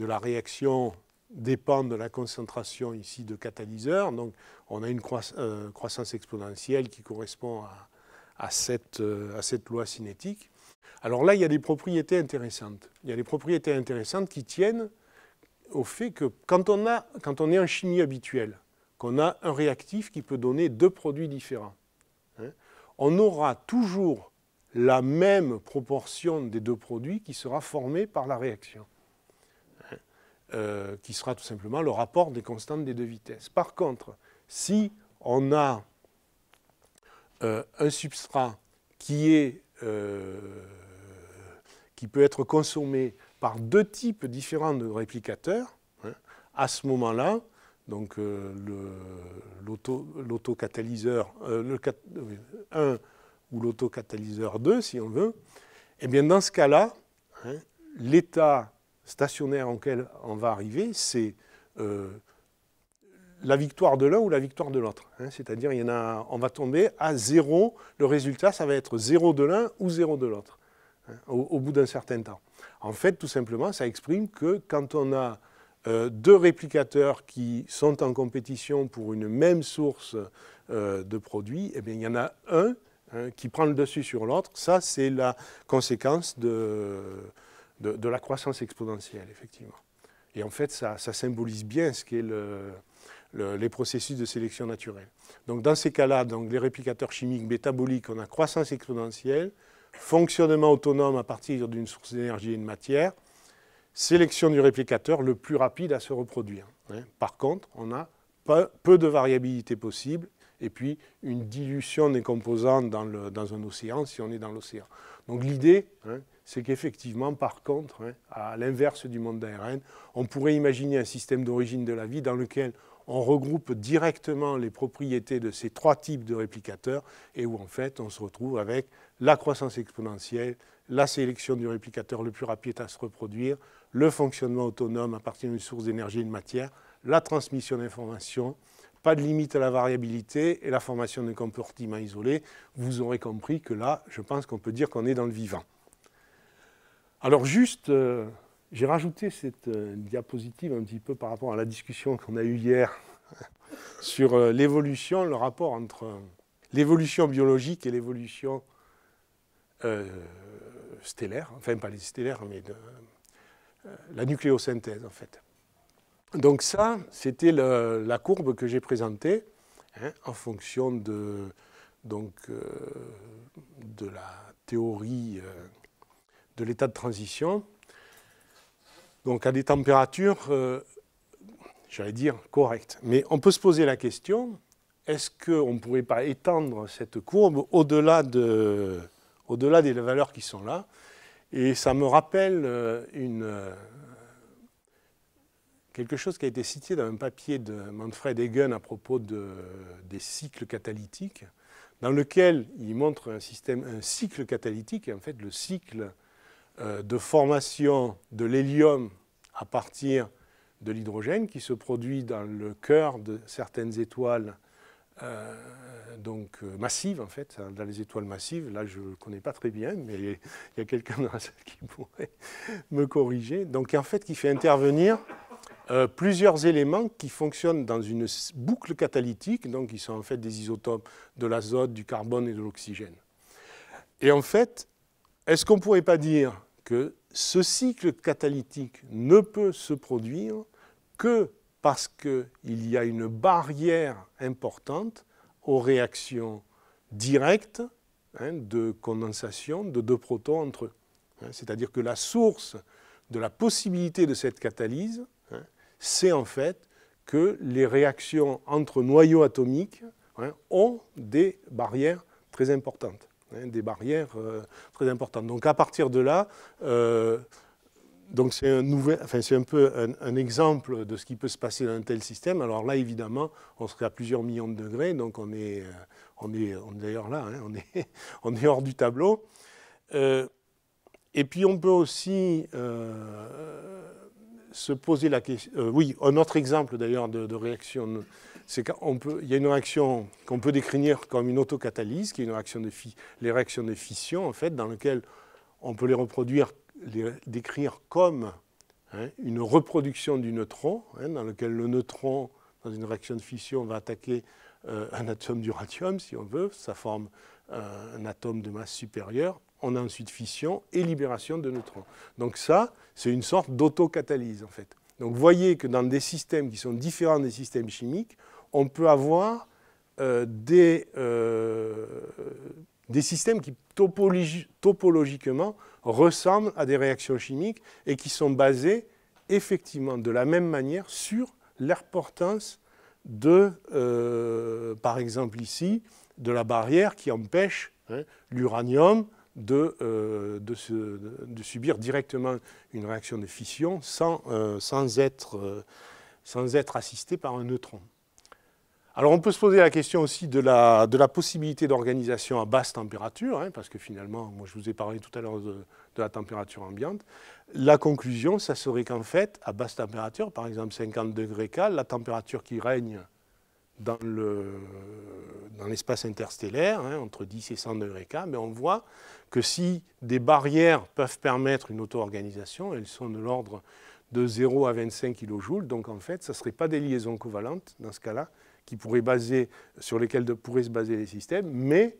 la réaction dépend de la concentration ici de catalyseur. Donc on a une croissance exponentielle qui correspond à cette loi cinétique. Alors là, il y a des propriétés intéressantes. Il y a des propriétés intéressantes qui tiennent au fait que quand on est en chimie habituelle, qu'on a un réactif qui peut donner deux produits différents, on aura toujours la même proportion des deux produits qui sera formée par la réaction, qui sera tout simplement le rapport des constantes des deux vitesses. Par contre, si on a un substrat qui peut être consommé par deux types différents de réplicateurs, à ce moment-là, donc l'autocatalyseur 1 ou l'autocatalyseur 2, si on veut, eh bien dans ce cas-là, l'état stationnaire auquel on va arriver, c'est la victoire de l'un ou la victoire de l'autre. C'est-à-dire, on va tomber à 0. Le résultat, ça va être 0 de l'un ou 0 de l'autre, au bout d'un certain temps. En fait, tout simplement, ça exprime que quand on a deux réplicateurs qui sont en compétition pour une même source de produits, eh bien, il y en a un qui prend le dessus sur l'autre. Ça, c'est la conséquence de la croissance exponentielle, effectivement. Et en fait, ça symbolise bien ce qu'est les processus de sélection naturelle. Donc, dans ces cas-là, les réplicateurs chimiques métaboliques, on a croissance exponentielle, fonctionnement autonome à partir d'une source d'énergie et de matière, sélection du réplicateur le plus rapide à se reproduire. Par contre, on a peu de variabilité possible et puis une dilution des composants dans un océan si on est dans l'océan. Donc l'idée, c'est qu'effectivement, par contre, à l'inverse du monde d'ARN, on pourrait imaginer un système d'origine de la vie dans lequel on regroupe directement les propriétés de ces trois types de réplicateurs et où en fait on se retrouve avec la croissance exponentielle, la sélection du réplicateur le plus rapide à se reproduire, le fonctionnement autonome à partir d'une source d'énergie et de matière, la transmission d'informations, pas de limite à la variabilité et la formation d'un compartiment isolé. Vous aurez compris que là, je pense qu'on peut dire qu'on est dans le vivant. Alors juste, j'ai rajouté cette diapositive un petit peu par rapport à la discussion qu'on a eue hier sur l'évolution, le rapport entre l'évolution biologique et l'évolution stellaire, enfin pas les stellaires, mais la nucléosynthèse en fait. Donc ça, c'était la courbe que j'ai présentée en fonction de la théorie de l'état de transition. Donc à des températures, j'allais dire, correctes. Mais on peut se poser la question, est-ce qu'on ne pourrait pas étendre cette courbe au-delà des valeurs qui sont là? Et ça me rappelle quelque chose qui a été cité dans un papier de Manfred Hagen à propos des cycles catalytiques, dans lequel il montre un cycle catalytique, et en fait le cycle de formation de l'hélium à partir de l'hydrogène qui se produit dans le cœur de certaines étoiles massives, en fait, dans les étoiles massives. Là, je ne connais pas très bien, mais il y a quelqu'un dans la salle qui pourrait me corriger. Donc, en fait, qui fait intervenir plusieurs éléments qui fonctionnent dans une boucle catalytique, donc qui sont en fait des isotopes de l'azote, du carbone et de l'oxygène. Et en fait, est-ce qu'on ne pourrait pas dire que ce cycle catalytique ne peut se produire que parce qu'il y a une barrière importante aux réactions directes de condensation de deux protons entre eux. C'est-à-dire que la source de la possibilité de cette catalyse, c'est en fait que les réactions entre noyaux atomiques ont des barrières très importantes. Des barrières très importantes. Donc à partir de là, c'est un peu un exemple de ce qui peut se passer dans un tel système. Alors là, évidemment, on serait à plusieurs millions de degrés, donc on est d'ailleurs là, on est hors du tableau. Et puis on peut aussi se poser la question. Oui, un autre exemple d'ailleurs de réaction, c'est qu'il y a une réaction qu'on peut décrire comme une autocatalyse, qui est une réaction les réactions de fission, en fait, dans lesquelles on peut les décrire comme une reproduction du neutron, dans lequel le neutron, dans une réaction de fission, va attaquer un atome d'uranium, si on veut, ça forme un atome de masse supérieure. On a ensuite fission et libération de neutrons. Donc ça, c'est une sorte d'autocatalyse, en fait. Donc vous voyez que dans des systèmes qui sont différents des systèmes chimiques, on peut avoir des systèmes qui topologiquement ressemblent à des réactions chimiques et qui sont basés effectivement de la même manière sur l'importance par exemple ici, de la barrière qui empêche l'uranium de subir directement une réaction de fission sans être assisté par un neutron. Alors on peut se poser la question aussi de la possibilité d'organisation à basse température, parce que finalement, moi je vous ai parlé tout à l'heure de la température ambiante. La conclusion, ça serait qu'en fait, à basse température, par exemple 50 degrés K, la température qui règne dans l'espace interstellaire, entre 10 et 100 degrés K, mais on voit que si des barrières peuvent permettre une auto-organisation, elles sont de l'ordre de 0 à 25 kJ, donc en fait, ça ne serait pas des liaisons covalentes, dans ce cas-là, sur lesquelles pourraient se baser les systèmes, mais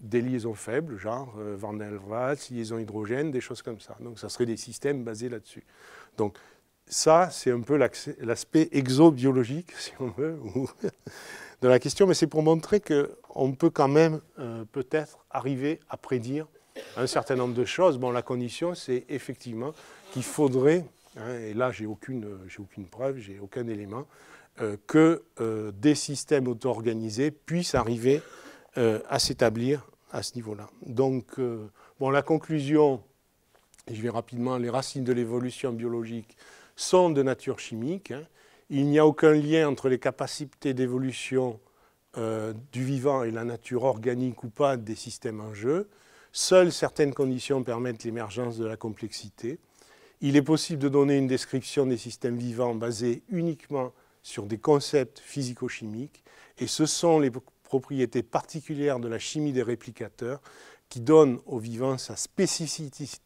des liaisons faibles, genre Van der Waals, liaison hydrogène, des choses comme ça. Donc ça serait des systèmes basés là-dessus. Donc ça, c'est un peu l'aspect exobiologique, si on veut, de la question, mais c'est pour montrer qu'on peut quand même peut-être arriver à prédire un certain nombre de choses. Bon, la condition, c'est effectivement qu'il faudrait, et là, j'ai aucune preuve, j'ai aucun élément, que des systèmes auto-organisés puissent arriver à s'établir à ce niveau-là. Donc, la conclusion, et je vais rapidement, les racines de l'évolution biologique sont de nature chimique. Il n'y a aucun lien entre les capacités d'évolution du vivant et la nature organique ou pas des systèmes en jeu. Seules certaines conditions permettent l'émergence de la complexité. Il est possible de donner une description des systèmes vivants basée uniquement sur des concepts physico-chimiques, et ce sont les propriétés particulières de la chimie des réplicateurs qui donnent au vivant sa spécificité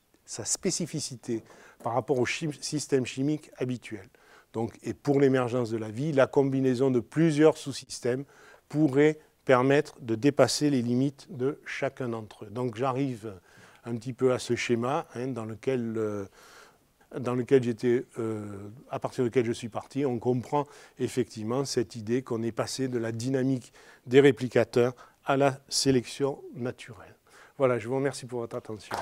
par rapport au système chimique habituel. Donc, et pour l'émergence de la vie, la combinaison de plusieurs sous-systèmes pourrait permettre de dépasser les limites de chacun d'entre eux. Donc j'arrive un petit peu à ce schéma dans lequel à partir duquel je suis parti. On comprend effectivement cette idée qu'on est passé de la dynamique des réplicateurs à la sélection naturelle. Voilà, je vous remercie pour votre attention.